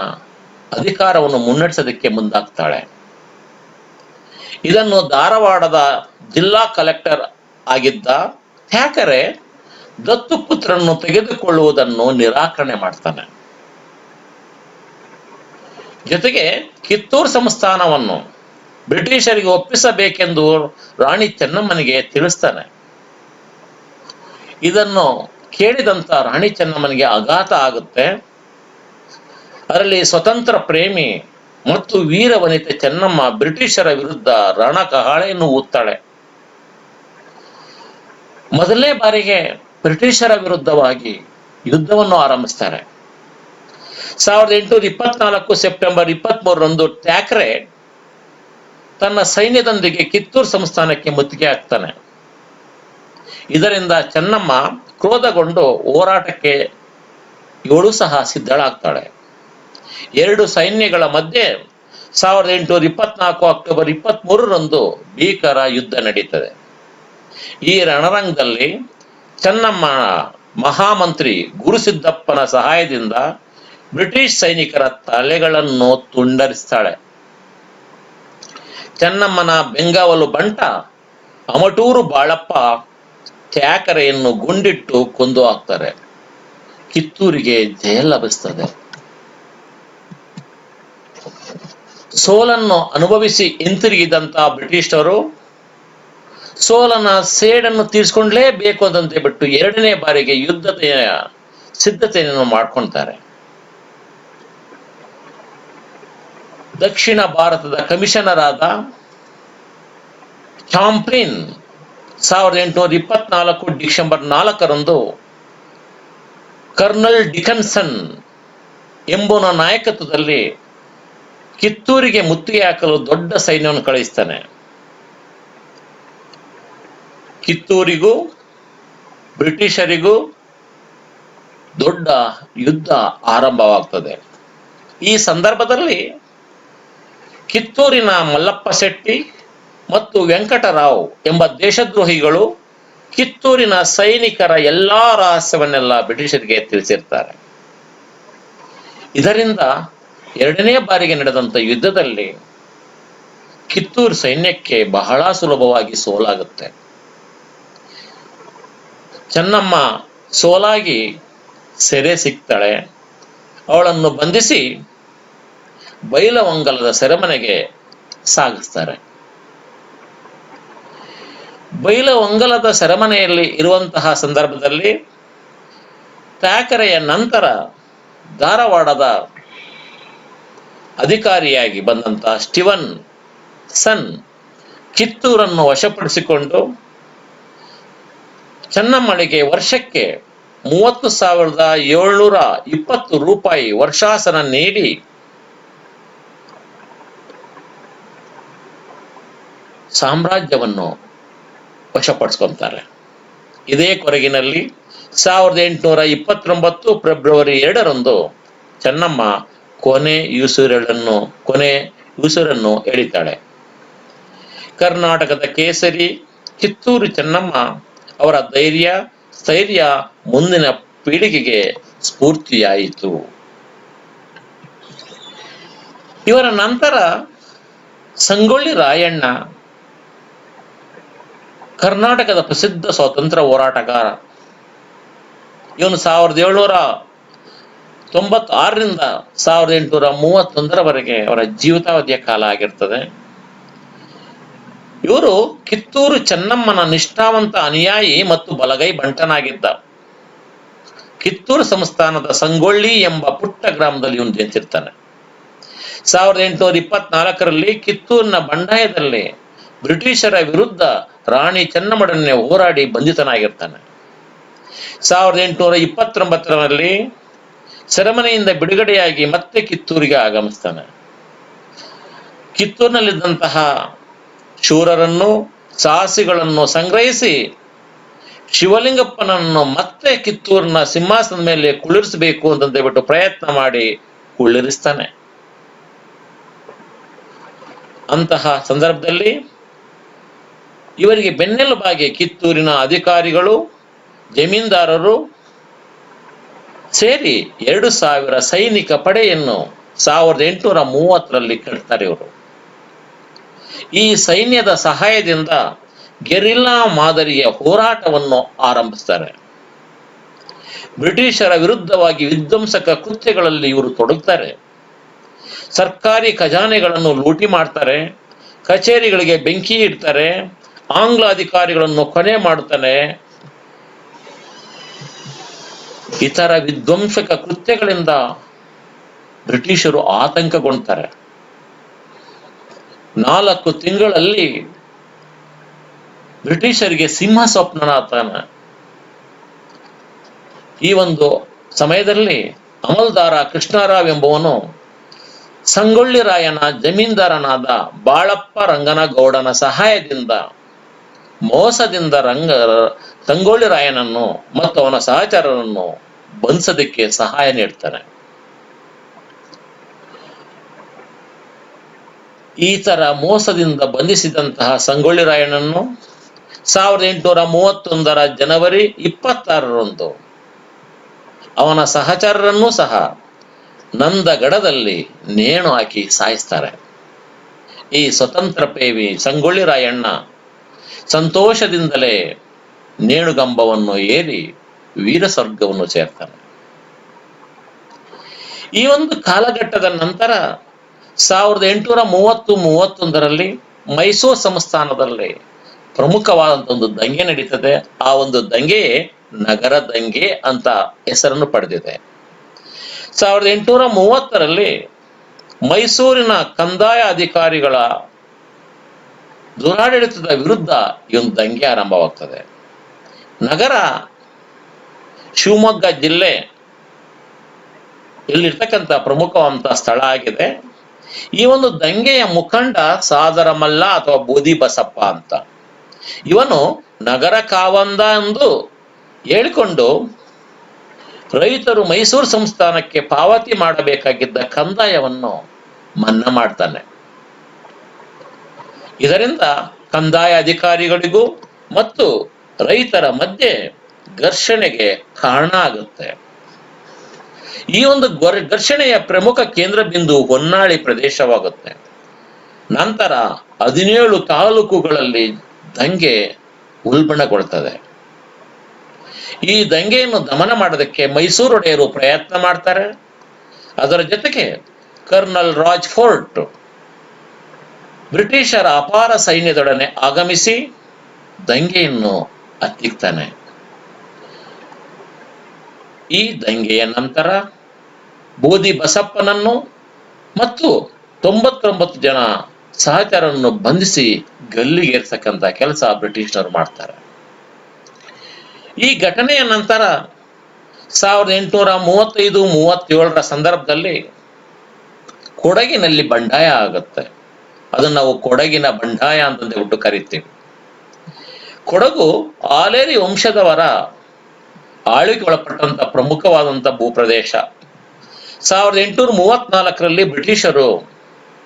ಅಧಿಕಾರವನ್ನು ಮುನ್ನಡೆಸೋದಕ್ಕೆ ಮುಂದಾಗ್ತಾಳೆ. ಇದನ್ನು ಧಾರವಾಡದ ಜಿಲ್ಲಾ ಕಲೆಕ್ಟರ್ ಆಗಿದ್ದ ಥ್ಯಾಕರೆ ದತ್ತುಪುತ್ರನ್ನು ತೆಗೆದುಕೊಳ್ಳುವುದನ್ನು ನಿರಾಕರಣೆ ಮಾಡ್ತಾನೆ. ಜೊತೆಗೆ ಕಿತ್ತೂರು ಸಂಸ್ಥಾನವನ್ನು ಬ್ರಿಟಿಷರಿಗೆ ಒಪ್ಪಿಸಬೇಕೆಂದು ರಾಣಿ ಚೆನ್ನಮ್ಮನಿಗೆ ತಿಳಿಸ್ತಾನೆ. ಇದನ್ನು ಕೇಳಿದಂತ ರಾಣಿ ಚೆನ್ನಮ್ಮನಿಗೆ ಆಘಾತ ಆಗುತ್ತೆ. ಅದರಲ್ಲಿ ಸ್ವತಂತ್ರ ಪ್ರೇಮಿ ಮತ್ತು ವೀರ ವನಿತೆ ಚೆನ್ನಮ್ಮ ಬ್ರಿಟಿಷರ ವಿರುದ್ಧ ರಣಕಹಳೆಯನ್ನು ಊದ್ತಾಳೆ. ಮೊದಲನೇ ಬಾರಿಗೆ ಬ್ರಿಟಿಷರ ವಿರುದ್ಧವಾಗಿ ಯುದ್ಧವನ್ನು ಆರಂಭಿಸ್ತಾರೆ. 1824 ಸೆಪ್ಟೆಂಬರ್ 23ರಂದು ಥ್ಯಾಕರೆ ತನ್ನ ಸೈನ್ಯದೊಂದಿಗೆ ಕಿತ್ತೂರು ಸಂಸ್ಥಾನಕ್ಕೆ ಮುತ್ತಿಗೆ ಹಾಕ್ತಾನೆ. ಇದರಿಂದ ಚೆನ್ನಮ್ಮ ಕ್ರೋಧಗೊಂಡು ಹೋರಾಟಕ್ಕೆ ಇವಳು ಸಹ ಸಿದ್ಧಳಾಗ್ತಾಳೆ. ಎರಡು ಸೈನ್ಯಗಳ ಮಧ್ಯೆ 1824 ಅಕ್ಟೋಬರ್ 23ರಂದು ಭೀಕರ ಯುದ್ಧ ನಡೀತದೆ. ಈ ರಣರಂಗದಲ್ಲಿ ಚೆನ್ನಮ್ಮ ಮಹಾಮಂತ್ರಿ ಗುರುಸಿದ್ದಪ್ಪನ ಸಹಾಯದಿಂದ ಬ್ರಿಟಿಷ್ ಸೈನಿಕರ ತಲೆಗಳನ್ನು ತುಂಡರಿಸ್ತಾಳೆ. ಚೆನ್ನಮ್ಮನ ಬೆಂಗಾವಲು ಬಂಟ ಅಮಟೂರು ಬಾಳಪ್ಪ ಥ್ಯಾಕರೆಯನ್ನು ಗುಂಡಿಟ್ಟು ಕೊಂದು ಹಾಕ್ತಾರೆ. ಕಿತ್ತೂರಿಗೆ ಜಯ ಲಭಿಸ್ತದೆ. ಸೋಲನ್ನು ಅನುಭವಿಸಿ ಹಿಂತಿರುಗಿದಂತ ಬ್ರಿಟಿಷರು ಸೋಲನ ಸೇಡನ್ನು ತೀರಿಸಿಕೊಂಡ್ಲೇಬೇಕು ಅದಂತೆ ಬಿಟ್ಟು ಎರಡನೇ ಬಾರಿಗೆ ಯುದ್ಧದ ಸಿದ್ಧತೆಯನ್ನು ಮಾಡ್ಕೊಳ್ತಾರೆ. ದಕ್ಷಿಣ ಭಾರತದ ಕಮಿಷನರ್ ಆದ ಚಾಂಪ್ಲಿನ್ 1824 ಡಿಸೆಂಬರ್ 4ರಂದು ಕರ್ನಲ್ ಡಿಕನ್ಸನ್ ಎಂಬುವನ ನಾಯಕತ್ವದಲ್ಲಿ ಕಿತ್ತೂರಿಗೆ ಮುತ್ತಿಗೆ ಹಾಕಲು ದೊಡ್ಡ ಸೈನ್ಯವನ್ನು ಕಳುಹಿಸ್ತಾನೆ. ಕಿತ್ತೂರಿಗೂ ಬ್ರಿಟಿಷರಿಗೂ ದೊಡ್ಡ ಯುದ್ಧ ಆರಂಭವಾಗ್ತದೆ. ಈ ಸಂದರ್ಭದಲ್ಲಿ ಕಿತ್ತೂರಿನ ಮಲ್ಲಪ್ಪ ಶೆಟ್ಟಿ ಮತ್ತು ವೆಂಕಟರಾವ್ ಎಂಬ ದೇಶದ್ರೋಹಿಗಳು ಕಿತ್ತೂರಿನ ಸೈನಿಕರ ಎಲ್ಲಾ ರಹಸ್ಯವನ್ನೆಲ್ಲ ಬ್ರಿಟಿಷರಿಗೆ ತಿಳಿಸಿರ್ತಾರೆ. ಇದರಿಂದ ಎರಡನೇ ಬಾರಿಗೆ ನಡೆದಂತ ಯುದ್ಧದಲ್ಲಿ ಕಿತ್ತೂರು ಸೈನ್ಯಕ್ಕೆ ಬಹಳ ಸುಲಭವಾಗಿ ಸೋಲಾಗುತ್ತೆ. ಚೆನ್ನಮ್ಮ ಸೋಲಾಗಿ ಸೆರೆ ಸಿಗ್ತಾಳೆ. ಅವಳನ್ನು ಬಂಧಿಸಿ ಬೈಲಹೊಂಗಲದ ಸೆರೆಮನೆಗೆ ಸಾಗಿಸ್ತಾರೆ. ಬೈಲಹೊಂಗಲದ ಸೆರೆಮನೆಯಲ್ಲಿ ಇರುವಂತಹ ಸಂದರ್ಭದಲ್ಲಿ ಥ್ಯಾಕರೆಯ ನಂತರ ಧಾರವಾಡದ ಅಧಿಕಾರಿಯಾಗಿ ಬಂದಂತ ಸ್ಟೀವನ್ ಸನ್ ಕಿತ್ತೂರನ್ನು ವಶಪಡಿಸಿಕೊಂಡು ಚೆನ್ನಮ್ಮಳಿಗೆ ವರ್ಷಕ್ಕೆ 30,720 ರೂಪಾಯಿ ವರ್ಷಾಸನ ನೀಡಿ ಸಾಮ್ರಾಜ್ಯವನ್ನು ವಶಪಡಿಸ್ಕೊಂತಾರೆ. ಇದೇ ಕೊರಗಿನಲ್ಲಿ 1829 ಫೆಬ್ರವರಿ 2ರಂದು ಚೆನ್ನಮ್ಮ ಕೊನೆ ಉಸಿರನ್ನು ಎಳಿತಾಳೆ. ಕರ್ನಾಟಕದ ಕೇಸರಿ ಕಿತ್ತೂರು ಚೆನ್ನಮ್ಮ ಅವರ ಧೈರ್ಯ ಸ್ಥೈರ್ಯ ಮುಂದಿನ ಪೀಳಿಗೆಗೆ ಸ್ಫೂರ್ತಿಯಾಯಿತು. ಇವರ ನಂತರ ಸಂಗೊಳ್ಳಿ ರಾಯಣ್ಣ ಕರ್ನಾಟಕದ ಪ್ರಸಿದ್ಧ ಸ್ವಾತಂತ್ರ್ಯ ಹೋರಾಟಗಾರ. ಇವನು 1796ರಿಂದ 1831ರವರೆಗೆ ಅವರ ಜೀವಿತಾವಧಿಯ ಕಾಲ ಆಗಿರ್ತದೆ. ಇವರು ಕಿತ್ತೂರು ಚೆನ್ನಮ್ಮನ ನಿಷ್ಠಾವಂತ ಅನುಯಾಯಿ ಮತ್ತು ಬಲಗೈ ಬಂಟನಾಗಿದ್ದ. ಕಿತ್ತೂರು ಸಂಸ್ಥಾನದ ಸಂಗೊಳ್ಳಿ ಎಂಬ ಪುಟ್ಟ ಗ್ರಾಮದಲ್ಲಿ ಇವನು ಜನಿಸಿರ್ತಾನೆ. 1824ರಲ್ಲಿ ಕಿತ್ತೂರಿನ ಬಂಡಾಯದಲ್ಲಿ ಬ್ರಿಟಿಷರ ವಿರುದ್ಧ ರಾಣಿ ಚೆನ್ನಮ್ಮನೊಡನೆ ಹೋರಾಡಿ ಬಂಧಿತನಾಗಿರ್ತಾನೆ. 1829ರಲ್ಲಿ ಸೆರೆಮನೆಯಿಂದ ಬಿಡುಗಡೆಯಾಗಿ ಮತ್ತೆ ಕಿತ್ತೂರಿಗೆ ಆಗಮಿಸ್ತಾನೆ. ಕಿತ್ತೂರಿನಲ್ಲಿದ್ದಂತಹ ಶೂರರನ್ನು, ಸಾಹಸಿಗಳನ್ನು ಸಂಗ್ರಹಿಸಿ ಶಿವಲಿಂಗಪ್ಪನನ್ನು ಮತ್ತೆ ಕಿತ್ತೂರಿನ ಸಿಂಹಾಸನದ ಮೇಲೆ ಕುಳ್ಳಿರಿಸಬೇಕು ಅಂತಂದೇಳ್ಬಿಟ್ಟು ಪ್ರಯತ್ನ ಮಾಡಿ ಕುಳ್ಳಿರಿಸ್ತಾನೆ. ಅಂತಹ ಸಂದರ್ಭದಲ್ಲಿ ಇವರಿಗೆ ಬೆನ್ನೆಲುಬಾಗಿ ಕಿತ್ತೂರಿನ ಅಧಿಕಾರಿಗಳು, ಜಮೀನ್ದಾರರು ಸೇರಿ 2000 ಸೈನಿಕ ಪಡೆಯನ್ನು 1830ರಲ್ಲಿ ಕಟ್ತಾರೆ ಇವರು. ಈ ಸೈನ್ಯದ ಸಹಾಯದಿಂದ ಗೆರಿಲ್ಲಾ ಮಾದರಿಯ ಹೋರಾಟವನ್ನು ಆರಂಭಿಸ್ತಾರೆ. ಬ್ರಿಟಿಷರ ವಿರುದ್ಧವಾಗಿ ವಿಧ್ವಂಸಕ ಕೃತ್ಯಗಳಲ್ಲಿ ಇವರು ತೊಡಗುತ್ತಾರೆ. ಸರ್ಕಾರಿ ಖಜಾನೆಗಳನ್ನು ಲೂಟಿ ಮಾಡ್ತಾರೆ, ಕಚೇರಿಗಳಿಗೆ ಬೆಂಕಿ ಇಡ್ತಾರೆ, ಆಂಗ್ಲ ಅಧಿಕಾರಿಗಳನ್ನು ಕೊಲೆ ಮಾಡುತ್ತಾನೆ. ಇತರ ವಿಧ್ವಂಸಕ ಕೃತ್ಯಗಳಿಂದ ಬ್ರಿಟಿಷರು ಆತಂಕಗೊಳ್ತಾರೆ. 4 ತಿಂಗಳಲ್ಲಿ ಬ್ರಿಟಿಷರಿಗೆ ಸಿಂಹ ಸ್ವಪ್ನನಾಗ್ತಾನೆ. ಈ ಒಂದು ಸಮಯದಲ್ಲಿ ಅಮಲ್ದಾರ ಕೃಷ್ಣರಾವ್ ಎಂಬುವನು ಸಂಗೊಳ್ಳಿ ರಾಯನ ಜಮೀನ್ದಾರನಾದ ಬಾಳಪ್ಪ ರಂಗನಗೌಡನ ಸಹಾಯದಿಂದ ಮೋಸದಿಂದ ಸಂಗೊಳ್ಳಿ ರಾಯನನ್ನು ಮತ್ತು ಅವನ ಸಹಚರರನ್ನು ಬಂಧಿಸೋದಕ್ಕೆ ಸಹಾಯ ನೀಡ್ತಾನೆ. ಈ ತರ ಮೋಸದಿಂದ ಬಂಧಿಸಿದಂತಹ ಸಂಗೊಳ್ಳಿ ರಾಯಣ್ಣನ್ನು 1831ರ ಜನವರಿ 26ರಂದು ಅವನ ಸಹಚರರನ್ನೂ ಸಹ ನಂದಗಡದಲ್ಲಿ ನೇಣು ಹಾಕಿ ಸಾಯಿಸ್ತಾರೆ. ಈ ಸ್ವತಂತ್ರ ಪ್ರೇಮಿ ಸಂಗೊಳ್ಳಿ ರಾಯಣ್ಣ ಸಂತೋಷದಿಂದಲೇ ನೇಣುಗಂಬವನ್ನು ಏರಿ ವೀರ ಸ್ವರ್ಗವನ್ನು ಸೇರ್ತಾನೆ. ಈ ಒಂದು ಕಾಲಘಟ್ಟದ ನಂತರ 1830-31ರಲ್ಲಿ ಮೈಸೂರು ಸಂಸ್ಥಾನದಲ್ಲಿ ಪ್ರಮುಖವಾದಂಥ ಒಂದು ದಂಗೆ ನಡೀತದೆ. ಆ ಒಂದು ದಂಗೆಯೇ ನಗರ ದಂಗೆ ಅಂತ ಹೆಸರನ್ನು ಪಡೆದಿದೆ. 1830ರಲ್ಲಿ ಮೈಸೂರಿನ ಕಂದಾಯ ಅಧಿಕಾರಿಗಳ ದುರಾಡಳಿತದ ವಿರುದ್ಧ ಈ ಒಂದು ದಂಗೆ ಆರಂಭವಾಗ್ತದೆ. ನಗರ ಶಿವಮೊಗ್ಗ ಜಿಲ್ಲೆ ಇಲ್ಲಿರ್ತಕ್ಕಂಥ ಪ್ರಮುಖವಾದಂಥ ಸ್ಥಳ ಆಗಿದೆ. ಈ ಒಂದು ದಂಗೆಯ ಮುಖಂಡ ಸಾದರಮಲ್ಲ ಅಥವಾ ಬೋದಿ ಬಸಪ್ಪ ಅಂತ. ಇವನು ನಗರ ಕಾವಂದ ಎಂದು ಹೇಳಿಕೊಂಡು ರೈತರು ಮೈಸೂರು ಸಂಸ್ಥಾನಕ್ಕೆ ಪಾವತಿ ಮಾಡಬೇಕಾಗಿದ್ದ ಕಂದಾಯವನ್ನು ಮನ್ನಾ ಮಾಡ್ತಾನೆ. ಇದರಿಂದ ಕಂದಾಯ ಅಧಿಕಾರಿಗಳಿಗೂ ಮತ್ತು ರೈತರ ಮಧ್ಯೆ ಘರ್ಷಣೆಗೆ ಕಾರಣ ಆಗುತ್ತೆ. ಈ ಒಂದು ಘರ್ಷಣೆಯ ಪ್ರಮುಖ ಕೇಂದ್ರ ಬಿಂದು ಹೊನ್ನಾಳಿ ಪ್ರದೇಶವಾಗುತ್ತೆ. ನಂತರ 17 ತಾಲೂಕುಗಳಲ್ಲಿ ದಂಗೆ ಉಲ್ಬಣಗೊಳ್ತದೆ. ಈ ದಂಗೆಯನ್ನು ದಮನ ಮಾಡೋದಕ್ಕೆ ಮೈಸೂರು ಒಡೆಯರು ಪ್ರಯತ್ನ ಮಾಡ್ತಾರೆ. ಅದರ ಜೊತೆಗೆ ಕರ್ನಲ್ ರಾಜ್ ಫೋರ್ಟ್ ಬ್ರಿಟಿಷರ ಅಪಾರ ಸೈನ್ಯದೊಡನೆ ಆಗಮಿಸಿ ದಂಗೆಯನ್ನು ಹತ್ತಿಕ್ತಾನೆ. ಈ ದಂಗೆಯ ನಂತರ ಬೋದಿ ಬಸಪ್ಪನನ್ನು ಮತ್ತು 99 ಜನ ಸಹಚರನ್ನು ಬಂಧಿಸಿ ಗಲ್ಲಿಗೇರ್ಸಕ್ಕಂತ ಕೆಲಸ ಬ್ರಿಟಿಷರು ಮಾಡ್ತಾರೆ. ಈ ಘಟನೆಯ ನಂತರ 1835-37ರ ಸಂದರ್ಭದಲ್ಲಿ ಕೊಡಗಿನಲ್ಲಿ ಬಂಡಾಯ ಆಗುತ್ತೆ. ಅದನ್ನು ನಾವು ಕೊಡಗಿನ ಬಂಡಾಯ ಅಂತಂದೇಳ್ಬಿಟ್ಟು ಕರಿತೀವಿ. ಕೊಡಗು ಆಲೇರಿ ವಂಶದವರ ಆಳ್ವಿಕೆ ಒಳಪಟ್ಟಂತ ಪ್ರಮುಖವಾದಂಥ ಭೂಪ್ರದೇಶ. 1834ರಲ್ಲಿ ಬ್ರಿಟಿಷರು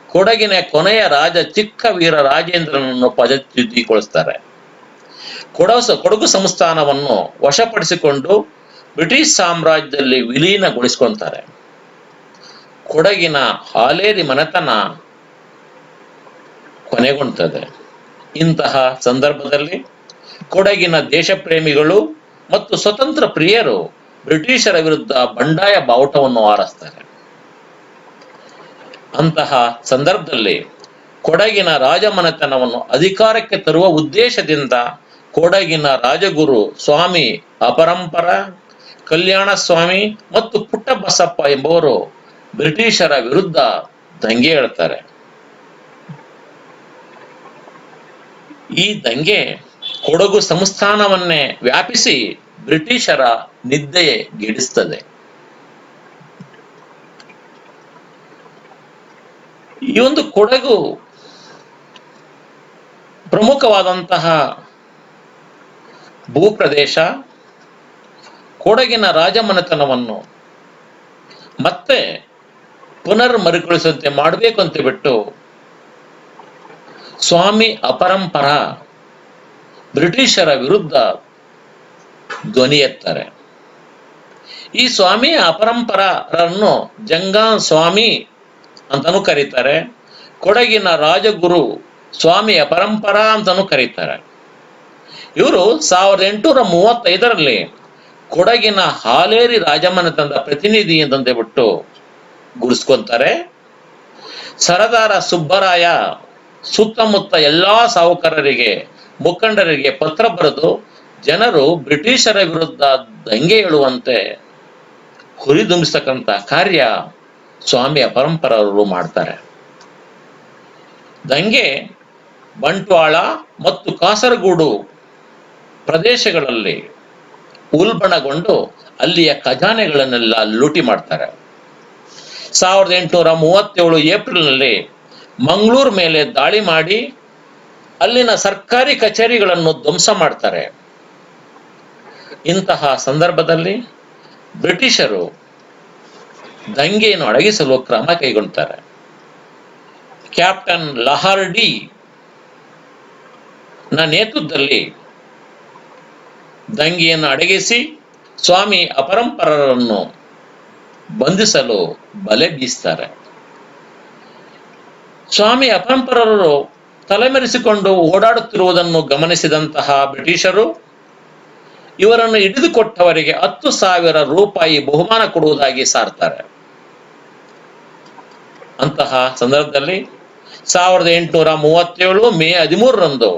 ಕೊಡಗಿನ ಕೊನೆಯ ರಾಜ ಚಿಕ್ಕ ವೀರ ರಾಜೇಂದ್ರನನ್ನು ಪದಚ್ಯುತಿಗೊಳಿಸ್ತಾರೆ. ಕೊಡಗು ಸಂಸ್ಥಾನವನ್ನು ವಶಪಡಿಸಿಕೊಂಡು ಬ್ರಿಟಿಷ್ ಸಾಮ್ರಾಜ್ಯದಲ್ಲಿ ವಿಲೀನಗೊಳಿಸ್ಕೊಂತಾರೆ. ಕೊಡಗಿನ ಹಾಲೇರಿ ಮನೆತನ ಕೊನೆಗೊಳ್ತದೆ. ಇಂತಹ ಸಂದರ್ಭದಲ್ಲಿ ಕೊಡಗಿನ ದೇಶಪ್ರೇಮಿಗಳು ಮತ್ತು ಸ್ವತಂತ್ರ ಪ್ರಿಯರು ಬ್ರಿಟಿಷರ ವಿರುದ್ಧ ಬಂಡಾಯ ಬಾವುಟವನ್ನು ಹಾರಿಸ್ತಾರೆ. ಅಂತಹ ಸಂದರ್ಭದಲ್ಲಿ ಕೊಡಗಿನ ರಾಜಮನೆತನವನ್ನು ಅಧಿಕಾರಕ್ಕೆ ತರುವ ಉದ್ದೇಶದಿಂದ ಕೊಡಗಿನ ರಾಜಗುರು ಸ್ವಾಮಿ ಅಪರಂಪರ ಕಲ್ಯಾಣ ಸ್ವಾಮಿ ಮತ್ತು ಪುಟ್ಟಬಸಪ್ಪ ಎಂಬುವರು ಬ್ರಿಟಿಷರ ವಿರುದ್ಧ ದಂಗೆ ಏಳ್ತಾರೆ. ಈ ದಂಗೆ ಕೊಡಗು ಸಂಸ್ಥಾನವನ್ನೇ ವ್ಯಾಪಿಸಿ ಬ್ರಿಟಿಷರ ನಿದ್ದೆಗೆಡಿಸ್ತದೆ. ಈ ಒಂದು ಕೊಡಗು ಪ್ರಮುಖವಾದಂತಹ ಭೂಪ್ರದೇಶ. ಕೊಡಗಿನ ರಾಜಮನೆತನವನ್ನು ಮತ್ತೆ ಪುನರ್ ಮರುಕಳಿಸುವಂತೆ ಮಾಡಬೇಕು ಅಂತ ಬಿಟ್ಟು ಸ್ವಾಮಿ ಅಪರಂಪರ ಬ್ರಿಟಿಷರ ವಿರುದ್ಧ ಧ್ವನಿ ಎತ್ತಾರೆ. ಈ ಸ್ವಾಮಿ ಅಪರಂಪರರನ್ನು ಜಂಗಾನ್ ಸ್ವಾಮಿ ಅಂತಾನೂ ಕರೀತಾರೆ. ಕೊಡಗಿನ ರಾಜಗುರು ಸ್ವಾಮಿ ಅಪರಂಪರ ಅಂತಾನೂ ಕರೀತಾರೆ. ಇವರು 1835ರಲ್ಲಿ ಕೊಡಗಿನ ಹಾಲೇರಿ ರಾಜಮನೆತನದ ಪ್ರತಿನಿಧಿ ಅಂತಂದೇ ಬಿಟ್ಟು ಗುರುಸ್ಕೊಂತಾರೆ. ಸರದಾರ ಸುಬ್ಬರಾಯ ಸುತ್ತಮುತ್ತ ಎಲ್ಲಾ ಸಾಹುಕಾರರಿಗೆ ಮುಖಂಡರಿಗೆ ಪತ್ರ ಬರೆದು ಜನರು ಬ್ರಿಟಿಷರ ವಿರುದ್ಧ ದಂಗೆ ಏಳುವಂತೆ ಹುರಿದುಂಬಿಸ್ತಕ್ಕಂಥ ಕಾರ್ಯ ಸ್ವಾಮಿ ಅಪರಂಪರರು ಮಾಡ್ತಾರೆ. ದಂಗೆ ಬಂಟ್ವಾಳ ಮತ್ತು ಕಾಸರಗೋಡು ಪ್ರದೇಶಗಳಲ್ಲಿ ಉಲ್ಬಣಗೊಂಡು ಅಲ್ಲಿಯ ಖಜಾನೆಗಳನ್ನೆಲ್ಲ ಲೂಟಿ ಮಾಡ್ತಾರೆ. 1837 ಏಪ್ರಿಲ್ನಲ್ಲಿ ಮಂಗಳೂರು ಮೇಲೆ ದಾಳಿ ಮಾಡಿ ಅಲ್ಲಿನ ಸರ್ಕಾರಿ ಕಚೇರಿಗಳನ್ನು ಧ್ವಂಸ ಮಾಡ್ತಾರೆ. ಇಂತಹ ಸಂದರ್ಭದಲ್ಲಿ ಬ್ರಿಟಿಷರು ದಂಗೆಯನ್ನು ಅಡಗಿಸಲು ಕ್ರಮ ಕೈಗೊಳ್ತಾರೆ. ಕ್ಯಾಪ್ಟನ್ ಲಹಾರ್ಡಿ ನ ನೇತೃತ್ವದಲ್ಲಿ ದಂಗೆಯನ್ನು ಅಡಗಿಸಿ ಸ್ವಾಮಿ ಅಪರಂಪರರನ್ನು ಬಂಧಿಸಲು ಬಲೆ ಬೀಸ್ತಾರೆ. ಸ್ವಾಮಿ ಅಪರಂಪರರು ತಲೆಮರೆಸಿಕೊಂಡು ಓಡಾಡುತ್ತಿರುವುದನ್ನು ಗಮನಿಸಿದಂತಹ ಬ್ರಿಟಿಷರು ಇವರನ್ನು ಹಿಡಿದುಕೊಟ್ಟವರಿಗೆ 10,000 ರೂಪಾಯಿ ಬಹುಮಾನ ಕೊಡುವುದಾಗಿ ಸಾರ್ತಾರೆ. ಅಂತಹ ಸಂದರ್ಭದಲ್ಲಿ 1837 ಮೇ 13ರಂದು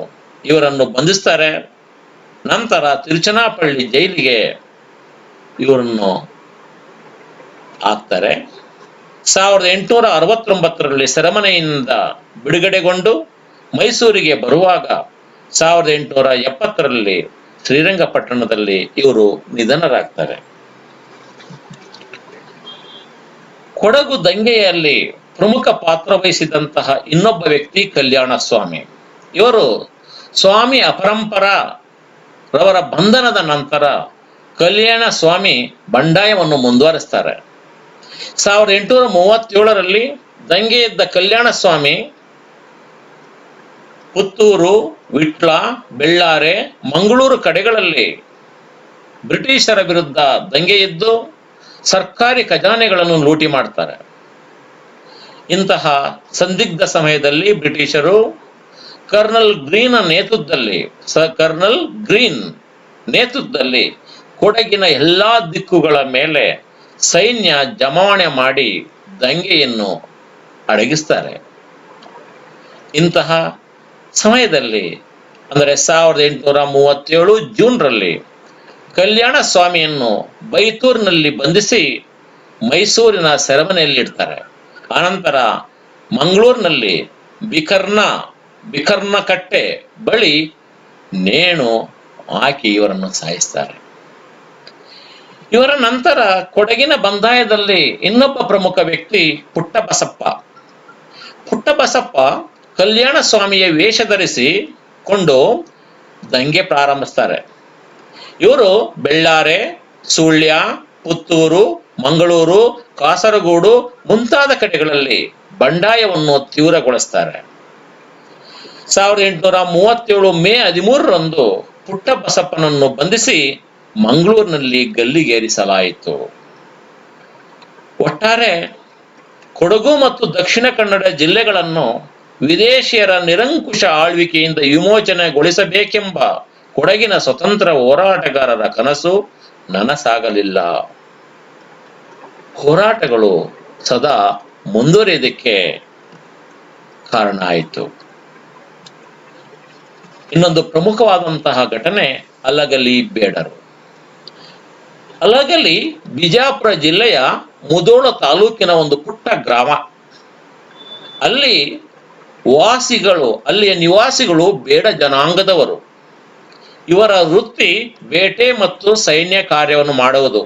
ಇವರನ್ನು ಬಂಧಿಸ್ತಾರೆ. ನಂತರ ತಿರುಚನಾಪಳ್ಳಿ ಜೈಲಿಗೆ ಇವರನ್ನು ಹಾಕ್ತಾರೆ. 1869ರಲ್ಲಿ ಸೆರೆಮನೆಯಿಂದ ಬಿಡುಗಡೆಗೊಂಡು ಮೈಸೂರಿಗೆ ಬರುವಾಗ 1870ರಲ್ಲಿ ಶ್ರೀರಂಗಪಟ್ಟಣದಲ್ಲಿ ಇವರು ನಿಧನರಾಗ್ತಾರೆ. ಕೊಡಗು ದಂಗೆಯಲ್ಲಿ ಪ್ರಮುಖ ಪಾತ್ರ ವಹಿಸಿದಂತಹ ಇನ್ನೊಬ್ಬ ವ್ಯಕ್ತಿ ಕಲ್ಯಾಣ ಸ್ವಾಮಿ. ಇವರು ಸ್ವಾಮಿ ಅಪರಂಪರ ರವರ ಬಂಧನದ ನಂತರ ಕಲ್ಯಾಣ ಸ್ವಾಮಿ ಬಂಡಾಯವನ್ನು ಮುಂದುವರಿಸ್ತಾರೆ. 1837ರಲ್ಲಿ ದಂಗೆ ಎದ್ದ ಕಲ್ಯಾಣ ಸ್ವಾಮಿ ಪುತ್ತೂರು, ವಿಟ್ಲ, ಬೆಳ್ಳಾರೆ, ಮಂಗಳೂರು ಕಡೆಗಳಲ್ಲಿ ಬ್ರಿಟಿಷರ ವಿರುದ್ಧ ದಂಗೆ ಎದ್ದು ಸರ್ಕಾರಿ ಖಜಾನೆಗಳನ್ನು ಲೂಟಿ ಮಾಡ್ತಾರೆ. ಇಂತಹ ಸಂದಿಗ್ಧ ಸಮಯದಲ್ಲಿ ಬ್ರಿಟಿಷರು ಕರ್ನಲ್ ಗ್ರೀನ್ ನೇತೃತ್ವದಲ್ಲಿ ಕೊಡಗಿನ ಎಲ್ಲಾ ದಿಕ್ಕುಗಳ ಮೇಲೆ ಸೈನ್ಯ ಜಮಾವಣೆ ಮಾಡಿ ದಂಗೆಯನ್ನು ಅಡಗಿಸ್ತಾರೆ. ಇಂತಹ ಸಮಯದಲ್ಲಿ ಅಂದರೆ 1837 ಜೂನ್ರಲ್ಲಿ ಕಲ್ಯಾಣ ಸ್ವಾಮಿಯನ್ನು ಬೈತೂರಿನಲ್ಲಿ ಬಂಧಿಸಿ ಮೈಸೂರಿನ ಸೆರೆಮನೆಯಲ್ಲಿ ಇಡ್ತಾರೆ. ಆನಂತರ ಮಂಗಳೂರಿನಲ್ಲಿ ಬಿಕರ್ನ ಕಟ್ಟೆ ಬಳಿ ನೇಣು ಹಾಕಿ ಇವರನ್ನು ಸಾಯಿಸ್ತಾರೆ. ಇವರ ನಂತರ ಕೊಡಗಿನ ಬಂದಾಯದಲ್ಲಿ ಇನ್ನೊಬ್ಬ ಪ್ರಮುಖ ವ್ಯಕ್ತಿ ಪುಟ್ಟಬಸಪ್ಪ ಕಲ್ಯಾಣ ಸ್ವಾಮಿಯ ವೇಷ ಧರಿಸಿಕೊಂಡು ದಂಗೆ ಪ್ರಾರಂಭಿಸ್ತಾರೆ. ಇವರು ಬೆಳ್ಳಾರೆ, ಸುಳ್ಯ, ಪುತ್ತೂರು, ಮಂಗಳೂರು, ಕಾಸರಗೋಡು ಮುಂತಾದ ಕಡೆಗಳಲ್ಲಿ ಬಂಡಾಯವನ್ನು ತೀವ್ರಗೊಳಿಸ್ತಾರೆ. 1837 ಮೇ 13ರಂದು ಪುಟ್ಟಬಸಪ್ಪನನ್ನು ಬಂಧಿಸಿ ಮಂಗಳೂರಿನಲ್ಲಿ ಗಲ್ಲಿಗೇರಿಸಲಾಯಿತು. ಒಟ್ಟಾರೆ ಕೊಡಗು ಮತ್ತು ದಕ್ಷಿಣ ಕನ್ನಡ ಜಿಲ್ಲೆಗಳನ್ನು ವಿದೇಶಿಯರ ನಿರಂಕುಶ ಆಳ್ವಿಕೆಯಿಂದ ವಿಮೋಚನೆಗೊಳಿಸಬೇಕೆಂಬ ಕೊಡಗಿನ ಸ್ವತಂತ್ರ ಹೋರಾಟಗಾರರ ಕನಸು ನನಸಾಗಲಿಲ್ಲ. ಹೋರಾಟಗಳು ಸದಾ ಮುಂದುವರಿಯೋದಕ್ಕೆ ಕಾರಣ ಆಯಿತು. ಇನ್ನೊಂದು ಪ್ರಮುಖವಾದಂತಹ ಘಟನೆ ಅಲಗಲಿ ಬೇಡರು. ಅಲಗಲಿ ಬಿಜಾಪುರ ಜಿಲ್ಲೆಯ ಮುಧೋಳ ತಾಲೂಕಿನ ಒಂದು ಪುಟ್ಟ ಗ್ರಾಮ. ಅಲ್ಲಿಯ ನಿವಾಸಿಗಳು ಬೇಡ ಜನಾಂಗದವರು. ಇವರ ವೃತ್ತಿ ಬೇಟೆ ಮತ್ತು ಸೈನ್ಯ ಕಾರ್ಯವನ್ನು ಮಾಡುವುದು.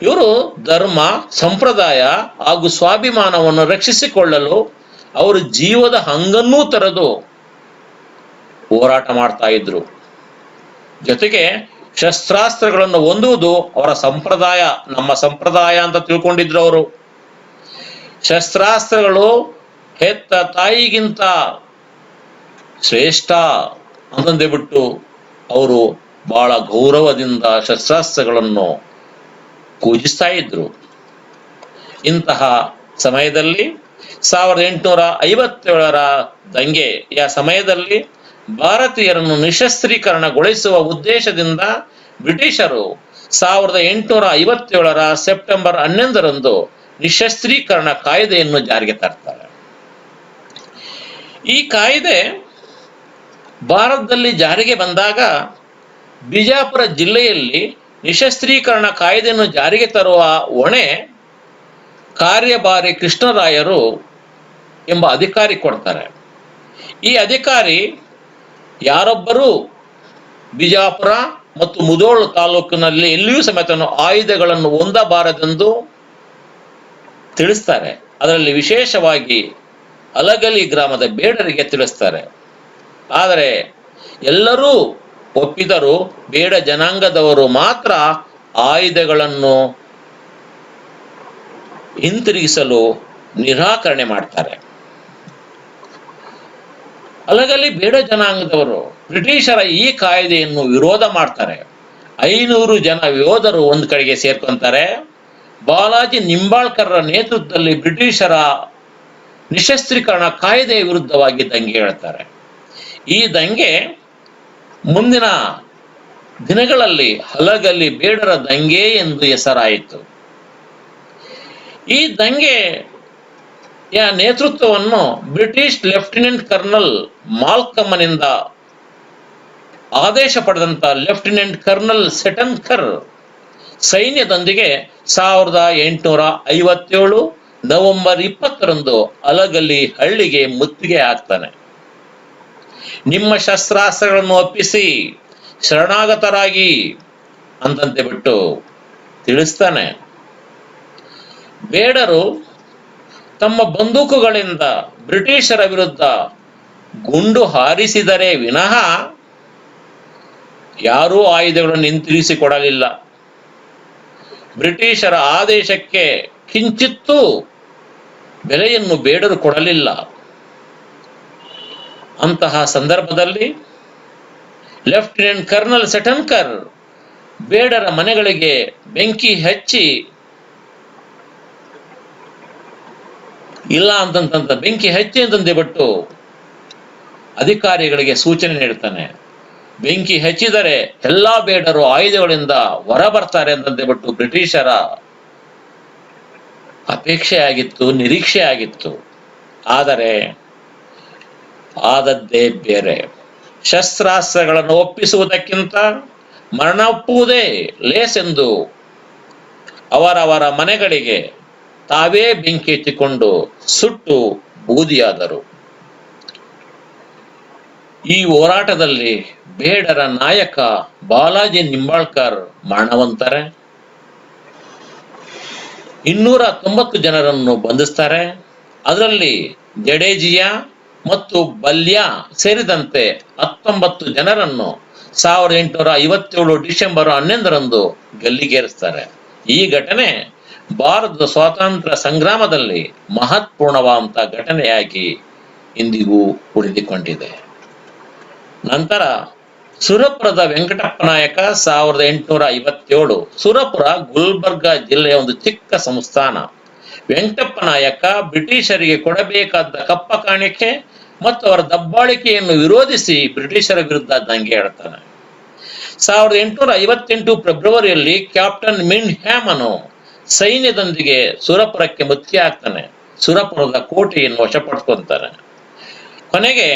ಇವರು ಧರ್ಮ, ಸಂಪ್ರದಾಯ ಹಾಗೂ ಸ್ವಾಭಿಮಾನವನ್ನು ರಕ್ಷಿಸಿಕೊಳ್ಳಲು ಅವರು ಜೀವದ ಹಂಗನ್ನೂ ತೊರೆದು ಹೋರಾಟ ಮಾಡ್ತಾ ಇದ್ರು. ಜೊತೆಗೆ ಶಸ್ತ್ರಾಸ್ತ್ರಗಳನ್ನು ಹೊಂದುವುದು ಅವರ ಸಂಪ್ರದಾಯ, ನಮ್ಮ ಸಂಪ್ರದಾಯ ಅಂತ ತಿಳ್ಕೊಂಡಿದ್ರು ಅವರು. ಶಸ್ತ್ರಾಸ್ತ್ರಗಳು ಹೆತ್ತ ತಾಯಿಗಿಂತ ಶ್ರೇಷ್ಠ ಅಂತಂದೇ ಬಿಟ್ಟು ಅವರು ಬಹಳ ಗೌರವದಿಂದ ಶಸ್ತ್ರಾಸ್ತ್ರಗಳನ್ನು ಪೂಜಿಸ್ತಾ ಇದ್ರು. ಇಂತಹ ಸಮಯದಲ್ಲಿ 1857ರ ದಂಗೆಯ ಸಮಯದಲ್ಲಿ ಭಾರತೀಯರನ್ನು ನಿಶಸ್ತ್ರೀಕರಣಗೊಳಿಸುವ ಉದ್ದೇಶದಿಂದ ಬ್ರಿಟಿಷರು 1857ರ ಸೆಪ್ಟೆಂಬರ್ 11ರಂದು ನಿಶಸ್ತ್ರೀಕರಣ ಕಾಯ್ದೆಯನ್ನು ಜಾರಿಗೆ ತರ್ತಾರೆ. ಈ ಕಾಯ್ದೆ ಭಾರತದಲ್ಲಿ ಜಾರಿಗೆ ಬಂದಾಗ ಬಿಜಾಪುರ ಜಿಲ್ಲೆಯಲ್ಲಿ ನಿಶಸ್ತ್ರೀಕರಣ ಕಾಯ್ದೆಯನ್ನು ಜಾರಿಗೆ ತರುವ ಹೊಣೆ ಕಾರ್ಯಭಾರಿ ಕೃಷ್ಣರಾಯರು ಎಂಬ ಅಧಿಕಾರಿ ಕೊಡ್ತಾರೆ. ಈ ಅಧಿಕಾರಿ ಯಾರೊಬ್ಬರೂ ಬಿಜಾಪುರ ಮತ್ತು ಮುಧೋಳ ತಾಲೂಕಿನಲ್ಲಿ ಎಲ್ಲಿಯೂ ಸಮೇತ ಆಯುಧಗಳನ್ನು ಹೊಂದಬಾರದೆಂದು ತಿಳಿಸ್ತಾರೆ. ಅದರಲ್ಲಿ ವಿಶೇಷವಾಗಿ ಅಲಗಲಿ ಗ್ರಾಮದ ಬೇಡರಿಗೆ ತಿಳಿಸ್ತಾರೆ. ಆದರೆ ಎಲ್ಲರೂ ಒಪ್ಪಿದರೂ ಬೇಡ ಜನಾಂಗದವರು ಮಾತ್ರ ಆಯುಧಗಳನ್ನು ಹಿಂತಿರುಗಿಸಲು ನಿರಾಕರಣೆ ಮಾಡ್ತಾರೆ. ಅಲಗಲಿ ಬೇಡ ಜನಾಂಗದವರು ಬ್ರಿಟಿಷರ ಈ ಕಾಯ್ದೆಯನ್ನು ವಿರೋಧ ಮಾಡ್ತಾರೆ. 500 ಜನ ಯೋಧರು ಒಂದು ಕಡೆಗೆ ಸೇರ್ಕೊಂತಾರೆ. ಬಾಲಾಜಿ ನಿಂಬಾಳ್ಕರ್ರ ನೇತೃತ್ವದಲ್ಲಿ ಬ್ರಿಟಿಷರ ನಿಶಸ್ತ್ರೀಕರಣ ಕಾಯ್ದೆಯ ವಿರುದ್ಧವಾಗಿ ದಂಗೆ ಹೇಳ್ತಾರೆ. ಈ ದಂಗೆ ಮುಂದಿನ ದಿನಗಳಲ್ಲಿ ಅಲಗಲಿ ಬೇಡರ ದಂಗೆ ಎಂದು ಹೆಸರಾಯಿತು. ಈ ದಂಗೆಯ ನೇತೃತ್ವವನ್ನು ಬ್ರಿಟಿಷ್ ಲೆಫ್ಟಿನೆಂಟ್ ಕರ್ನಲ್ ಮಾಲ್ಕಮ್ಮನಿಂದ ಆದೇಶ ಪಡೆದಂತ ಲೆಫ್ಟಿನೆಂಟ್ ಕರ್ನಲ್ ಸೆಟನ್ಕರ್ ಸೈನ್ಯದೊಂದಿಗೆ 1857 ನವೆಂಬರ್ 20ರಂದು ಅಲಗಲಿ ಹಳ್ಳಿಗೆ ಮುತ್ತಿಗೆ ಹಾಕ್ತಾನೆ. ನಿಮ್ಮ ಶಸ್ತ್ರಾಸ್ತ್ರಗಳನ್ನು ಒಪ್ಪಿಸಿ ಶರಣಾಗತರಾಗಿ ಅಂತಂತೆ ಬಿಟ್ಟು ತಿಳಿಸ್ತಾನೆ. ಬೇಡರು ತಮ್ಮ ಬಂದೂಕುಗಳಿಂದ ಬ್ರಿಟಿಷರ ವಿರುದ್ಧ ಗುಂಡು ಹಾರಿಸಿದರೆ ವಿನಃ ಯಾರೂ ಆಯುಧಗಳನ್ನು ಹಿಂತಿರುಗಿಸಿಕೊಡಲಿಲ್ಲ. ಬ್ರಿಟಿಷರ ಆದೇಶಕ್ಕೆ ಕಿಂಚಿತ್ತೂ ಬೆಲೆಯನ್ನು ಬೇಡರು ಕೊಡಲಿಲ್ಲ. ಅಂತಹ ಸಂದರ್ಭದಲ್ಲಿ ಲೆಫ್ಟಿನೆಂಟ್ ಕರ್ನಲ್ ಸೆಟನ್ಕರ್ ಬೇಡರ ಮನೆಗಳಿಗೆ ಬೆಂಕಿ ಹಚ್ಚಿ ಅಂತಂದೇ ಬಿಟ್ಟು ಅಧಿಕಾರಿಗಳಿಗೆ ಸೂಚನೆ ನೀಡುತ್ತಾನೆ. ಬೆಂಕಿ ಹಚ್ಚಿದರೆ ಎಲ್ಲಾ ಬೇಡರು ಆಯುಧಗಳಿಂದ ಹೊರ ಬರ್ತಾರೆ ಅಂತಂದೇ ಬಿಟ್ಟು ಬ್ರಿಟಿಷರ ಅಪೇಕ್ಷೆ ಆಗಿತ್ತು, ನಿರೀಕ್ಷೆ ಆಗಿತ್ತು. ಆದರೆ ಆದದ್ದೇ ಬೇರೆ. ಶಸ್ತ್ರಾಸ್ತ್ರಗಳನ್ನು ಒಪ್ಪಿಸುವುದಕ್ಕಿಂತ ಮರಣಪ್ಪುವುದೇ ಲೇಸೆಂದು ಅವರವರ ಮನೆಗಳಿಗೆ ತಾವೇ ಬೆಂಕಿ ಎತ್ತಿಕೊಂಡು ಸುಟ್ಟು ಬೂದಿಯಾದರು. ಈ ಹೋರಾಟದಲ್ಲಿ ಬೇಡರ ನಾಯಕ ಬಾಲಾಜಿ ನಿಂಬಾಳ್ಕರ್ ಮರಣವಂತಾರೆ. 290 ಜನರನ್ನು ಬಂಧಿಸ್ತಾರೆ. ಅದರಲ್ಲಿ ಜಡೇಜಿಯಾ ಮತ್ತು ಬಲ್ಯಾ ಸೇರಿದಂತೆ 19 ಜನರನ್ನು 1857 ಡಿಸೆಂಬರ್ 11ರಂದು ಗಲ್ಲಿಗೇರಿಸ್ತಾರೆ. ಈ ಘಟನೆ ಭಾರತದ ಸ್ವಾತಂತ್ರ್ಯ ಸಂಗ್ರಾಮದಲ್ಲಿ ಮಹತ್ವಪೂರ್ಣವಾದಂತಹ ಘಟನೆಯಾಗಿ ಇಂದಿಗೂ ಉಳಿದುಕೊಂಡಿದೆ. ನಂತರ ಸುರಪುರದ ವೆಂಕಟಪ್ಪ ನಾಯಕ 1857. ಸುರಪುರ ಗುಲ್ಬರ್ಗಾ ಜಿಲ್ಲೆಯ ಒಂದು ಚಿಕ್ಕ ಸಂಸ್ಥಾನ. ವೆಂಕಟಪ್ಪ ನಾಯಕ ಬ್ರಿಟಿಷರಿಗೆ ಕೊಡಬೇಕಾದ ಕಪ್ಪ ಕಾಣಿಕೆ ಮತ್ತು ಅವರ ದಬ್ಬಾಳಿಕೆಯನ್ನು ವಿರೋಧಿಸಿ ಬ್ರಿಟಿಷರ ವಿರುದ್ಧ ದಂಗೆ ಏಳ್ತಾನೆ. 1858 ಫೆಬ್ರವರಿಯಲ್ಲಿ ಕ್ಯಾಪ್ಟನ್ ಮಿಂಡ್ ಹ್ಯಾಮನು ಸೈನ್ಯದೊಂದಿಗೆ ಸುರಪುರಕ್ಕೆ ಮುತ್ತಿಗೆ ಆಗ್ತಾನೆ. ಸುರಪುರದ ಕೋಟೆಯನ್ನು ವಶಪಡಿಸ್ಕೊಂತಾನೆ. ಕೊನೆಗೆ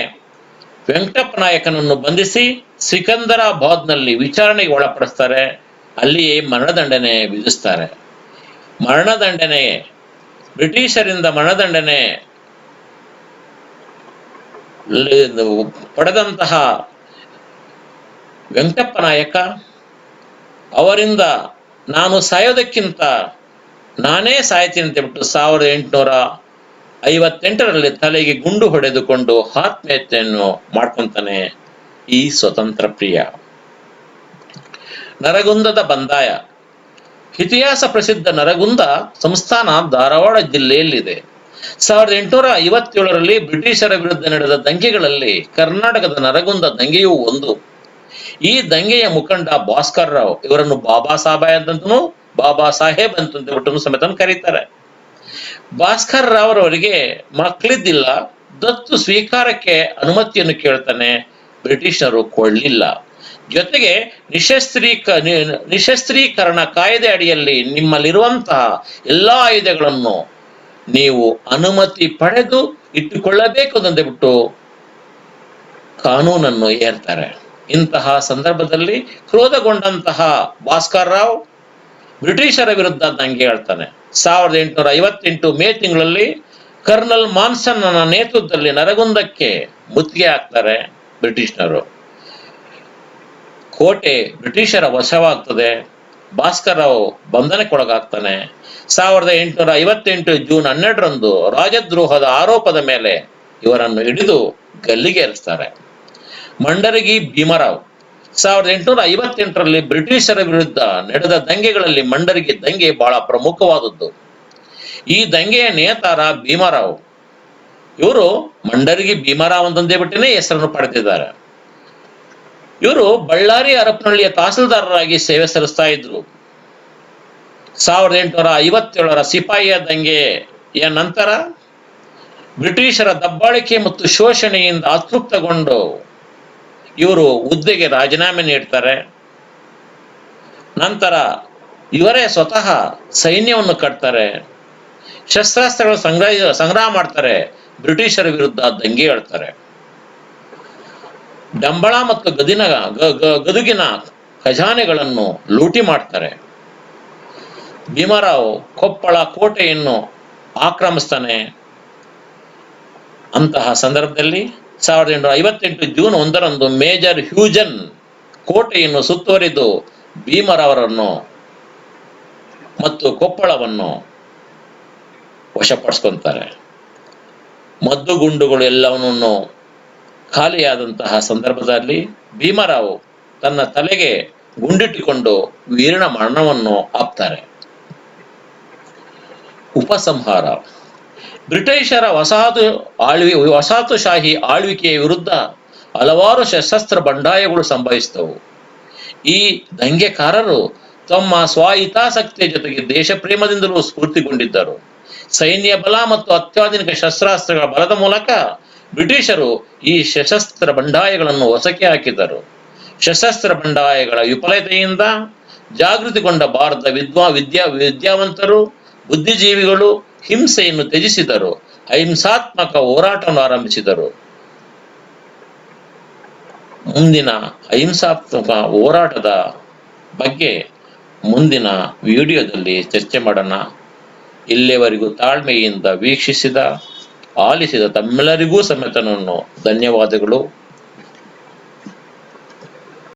ವೆಂಕಟಪ್ಪ ನಾಯಕನನ್ನು ಬಂಧಿಸಿ ಸಿಕಂದರಾಬಾದ್ನಲ್ಲಿ ವಿಚಾರಣೆಗೆ ಒಳಪಡಿಸ್ತಾರೆ. ಅಲ್ಲಿಯೇ ಮರಣದಂಡನೆ ವಿಧಿಸ್ತಾರೆ. ಮರಣದಂಡನೆ ಬ್ರಿಟಿಷರಿಂದ ಮರಣದಂಡನೆ ಪಡೆದಂತಹ ವೆಂಕಟಪ್ಪ ನಾಯಕ ಅವರಿಂದ ನಾನು ಸಾಯೋದಕ್ಕಿಂತ ನಾನೇ ಸಾಯ್ತೀನಿ ಅಂತ ಬಿಟ್ಟು 1858ರಲ್ಲಿ ತಲೆಗೆ ಗುಂಡು ಹೊಡೆದುಕೊಂಡು ಆತ್ಮಹತ್ಯೆಯನ್ನು ಮಾಡ್ಕೊಂತಾನೆ ಈ ಸ್ವತಂತ್ರ ಪ್ರಿಯ. ನರಗುಂದದ ಬಂದಾಯ. ಇತಿಹಾಸ ಪ್ರಸಿದ್ಧ ನರಗುಂದ ಸಂಸ್ಥಾನ ಧಾರವಾಡ ಜಿಲ್ಲೆಯಲ್ಲಿದೆ. 1857ರಲ್ಲಿ ಬ್ರಿಟಿಷರ ವಿರುದ್ಧ ನಡೆದ ದಂಗೆಗಳಲ್ಲಿ ಕರ್ನಾಟಕದ ನರಗುಂದ ದಂಗೆಯೂ ಒಂದು. ಈ ದಂಗೆಯ ಮುಖಂಡ ಭಾಸ್ಕರ್ ರಾವ್, ಇವರನ್ನು ಬಾಬಾ ಸಾಹೇಬ್ ಅಂತ ಸಮೇತ ಕರೀತಾರೆ. ಭಾಸ್ಕರ್ ರಾವ್ ಅವರಿಗೆ ಮಕ್ಕಳಿದ್ದಿಲ್ಲ. ದತ್ತು ಸ್ವೀಕಾರಕ್ಕೆ ಅನುಮತಿಯನ್ನು ಕೇಳ್ತಾನೆ. ಬ್ರಿಟಿಷರು ಕೊಡ್ಲಿಲ್ಲ. ಜೊತೆಗೆ ನಿಶಸ್ತ್ರೀಕರಣ ಕಾಯ್ದೆ ಅಡಿಯಲ್ಲಿ ನಿಮ್ಮಲ್ಲಿರುವಂತಹ ಎಲ್ಲಾ ಆಯುಧಗಳನ್ನು ನೀವು ಅನುಮತಿ ಪಡೆದು ಇಟ್ಟುಕೊಳ್ಳಬೇಕು ಅಂತಂದ್ಬಿಟ್ಟು ಕಾನೂನನ್ನು ಏರ್ತಾರೆ. ಇಂತಹ ಸಂದರ್ಭದಲ್ಲಿ ಕ್ರೋಧಗೊಂಡಂತಹ ಭಾಸ್ಕರ್ ರಾವ್ ಬ್ರಿಟಿಷರ ವಿರುದ್ಧ ದಂಗೆ ಏಳ್ತಾನೆ. 1858 ಮೇ ತಿಂಗಳಲ್ಲಿ ಕರ್ನಲ್ ಮಾನ್ಸನ್ ನೇತೃತ್ವದಲ್ಲಿ ನರಗುಂದಕ್ಕೆ ಮುತ್ತಿಗೆ ಹಾಕ್ತಾರೆ ಬ್ರಿಟಿಷರು. ಕೋಟೆ ಬ್ರಿಟಿಷರ ವಶವಾಗ್ತದೆ. ಭಾಸ್ಕರ್ ರಾವ್ ಬಂಧನಕ್ಕೊಳಗಾಗ್ತಾನೆ. 1858 ಜೂನ್ 12ರಂದು ರಾಜದ್ರೋಹದ ಆರೋಪದ ಮೇಲೆ ಇವರನ್ನು ಹಿಡಿದು ಗಲ್ಲಿಗೇರಿಸ್ತಾರೆ. ಮಂಡರಗಿ ಭೀಮರಾವ್. 1858ರಲ್ಲಿ ಬ್ರಿಟಿಷರ ವಿರುದ್ಧ ನಡೆದ ದಂಗೆಗಳಲ್ಲಿ ಮಂಡರಗಿ ದಂಗೆ ಬಹಳ ಪ್ರಮುಖವಾದದ್ದು. ಈ ದಂಗೆಯ ನೇತಾರ ಭೀಮರಾವ್. ಇವರು ಮಂಡರಗಿ ಭೀಮರಾವ್ ಅಂತಂದೇ ಬಿಟ್ಟೇನೆ ಹೆಸರನ್ನು ಪಡೆದಿದ್ದಾರೆ. ಇವರು ಬಳ್ಳಾರಿ ಹರಪನಹಳ್ಳಿಯ ತಹಸೀಲ್ದಾರರಾಗಿ ಸೇವೆ ಸಲ್ಲಿಸ್ತಾ ಇದ್ರು. 1857ರ ಸಿಪಾಯಿಯ ದಂಗೆಯ ನಂತರ ಬ್ರಿಟಿಷರ ದಬ್ಬಾಳಿಕೆ ಮತ್ತು ಶೋಷಣೆಯಿಂದ ಅತೃಪ್ತಗೊಂಡು ಇವರು ಹುದ್ದೆಗೆ ರಾಜೀನಾಮೆ ನೀಡ್ತಾರೆ. ನಂತರ ಇವರೇ ಸ್ವತಃ ಸೈನ್ಯವನ್ನು ಕಟ್ತಾರೆ. ಶಸ್ತ್ರಾಸ್ತ್ರಗಳು ಸಂಗ್ರಹ ಮಾಡ್ತಾರೆ. ಬ್ರಿಟಿಷರ ವಿರುದ್ಧ ದಂಗೆ ಏಳ್ತಾರೆ. ಡಂಬಳ ಮತ್ತು ಗದುಗಿನ ಖಜಾನೆಗಳನ್ನು ಲೂಟಿ ಮಾಡ್ತಾರೆ. ಭೀಮರಾವ್ ಕೊಪ್ಪಳ ಕೋಟೆಯನ್ನು ಆಕ್ರಮಿಸ್ತಾನೆ. ಅಂತಹ ಸಂದರ್ಭದಲ್ಲಿ 1858 ಜೂನ್ 1ರಂದು ಮೇಜರ್ ಹ್ಯೂಜನ್ ಕೋಟೆಯನ್ನು ಸುತ್ತುವರಿದು ಭೀಮರಾವರನ್ನು ಮತ್ತು ಕೊಪ್ಪಳವನ್ನು ವಶಪಡಿಸ್ಕೊಂತಾರೆ. ಮದ್ದುಗುಂಡುಗಳು ಎಲ್ಲವನ್ನೂ ಖಾಲಿಯಾದಂತಹ ಸಂದರ್ಭದಲ್ಲಿ ಭೀಮರಾವ್ ತನ್ನ ತಲೆಗೆ ಗುಂಡಿಟ್ಟುಕೊಂಡು ವೀರನ ಮರಣವನ್ನು ಆಪ್ತಾರೆ. ಉಪಸಂಹಾರ. ಬ್ರಿಟಿಷರ ವಸಾಹತುಶಾಹಿ ಆಳ್ವಿಕೆಯ ವಿರುದ್ಧ ಹಲವಾರು ಸಶಸ್ತ್ರ ಬಂಡಾಯಗಳು ಸಂಭವಿಸಿದವು. ಈ ದಂಗೆಕಾರರು ತಮ್ಮ ಸ್ವಹಿತಾಸಕ್ತಿಯ ಜೊತೆಗೆ ದೇಶ ಪ್ರೇಮದಿಂದಲೂ ಸ್ಫೂರ್ತಿಗೊಂಡಿದ್ದರು. ಸೈನ್ಯ ಬಲ ಮತ್ತು ಅತ್ಯಾಧುನಿಕ ಶಸ್ತ್ರಾಸ್ತ್ರಗಳ ಬಲದ ಮೂಲಕ ಬ್ರಿಟಿಷರು ಈ ಸಶಸ್ತ್ರ ಬಂಡಾಯಗಳನ್ನು ಹೊಸಕಿ ಹಾಕಿದರು. ಸಶಸ್ತ್ರ ಬಂಡಾಯಗಳ ವಿಫಲತೆಯಿಂದ ಜಾಗೃತಿಗೊಂಡ ಭಾರತದ ವಿದ್ಯಾವಂತರು, ಬುದ್ಧಿಜೀವಿಗಳು ಹಿಂಸೆಯನ್ನು ತ್ಯಜಿಸಿದರು. ಅಹಿಂಸಾತ್ಮಕ ಹೋರಾಟವನ್ನು ಆರಂಭಿಸಿದರು. ಮುಂದಿನ ಅಹಿಂಸಾತ್ಮಕ ಹೋರಾಟದ ಬಗ್ಗೆ ಮುಂದಿನ ವಿಡಿಯೋದಲ್ಲಿ ಚರ್ಚೆ ಮಾಡೋಣ. ಇಲ್ಲಿಯವರೆಗೂ ತಾಳ್ಮೆಯಿಂದ ವೀಕ್ಷಿಸಿದ ಆಲಿಸಿದ ತಮ್ಮೆಲ್ಲರಿಗೂ ಸಮೇತ ಧನ್ಯವಾದಗಳು.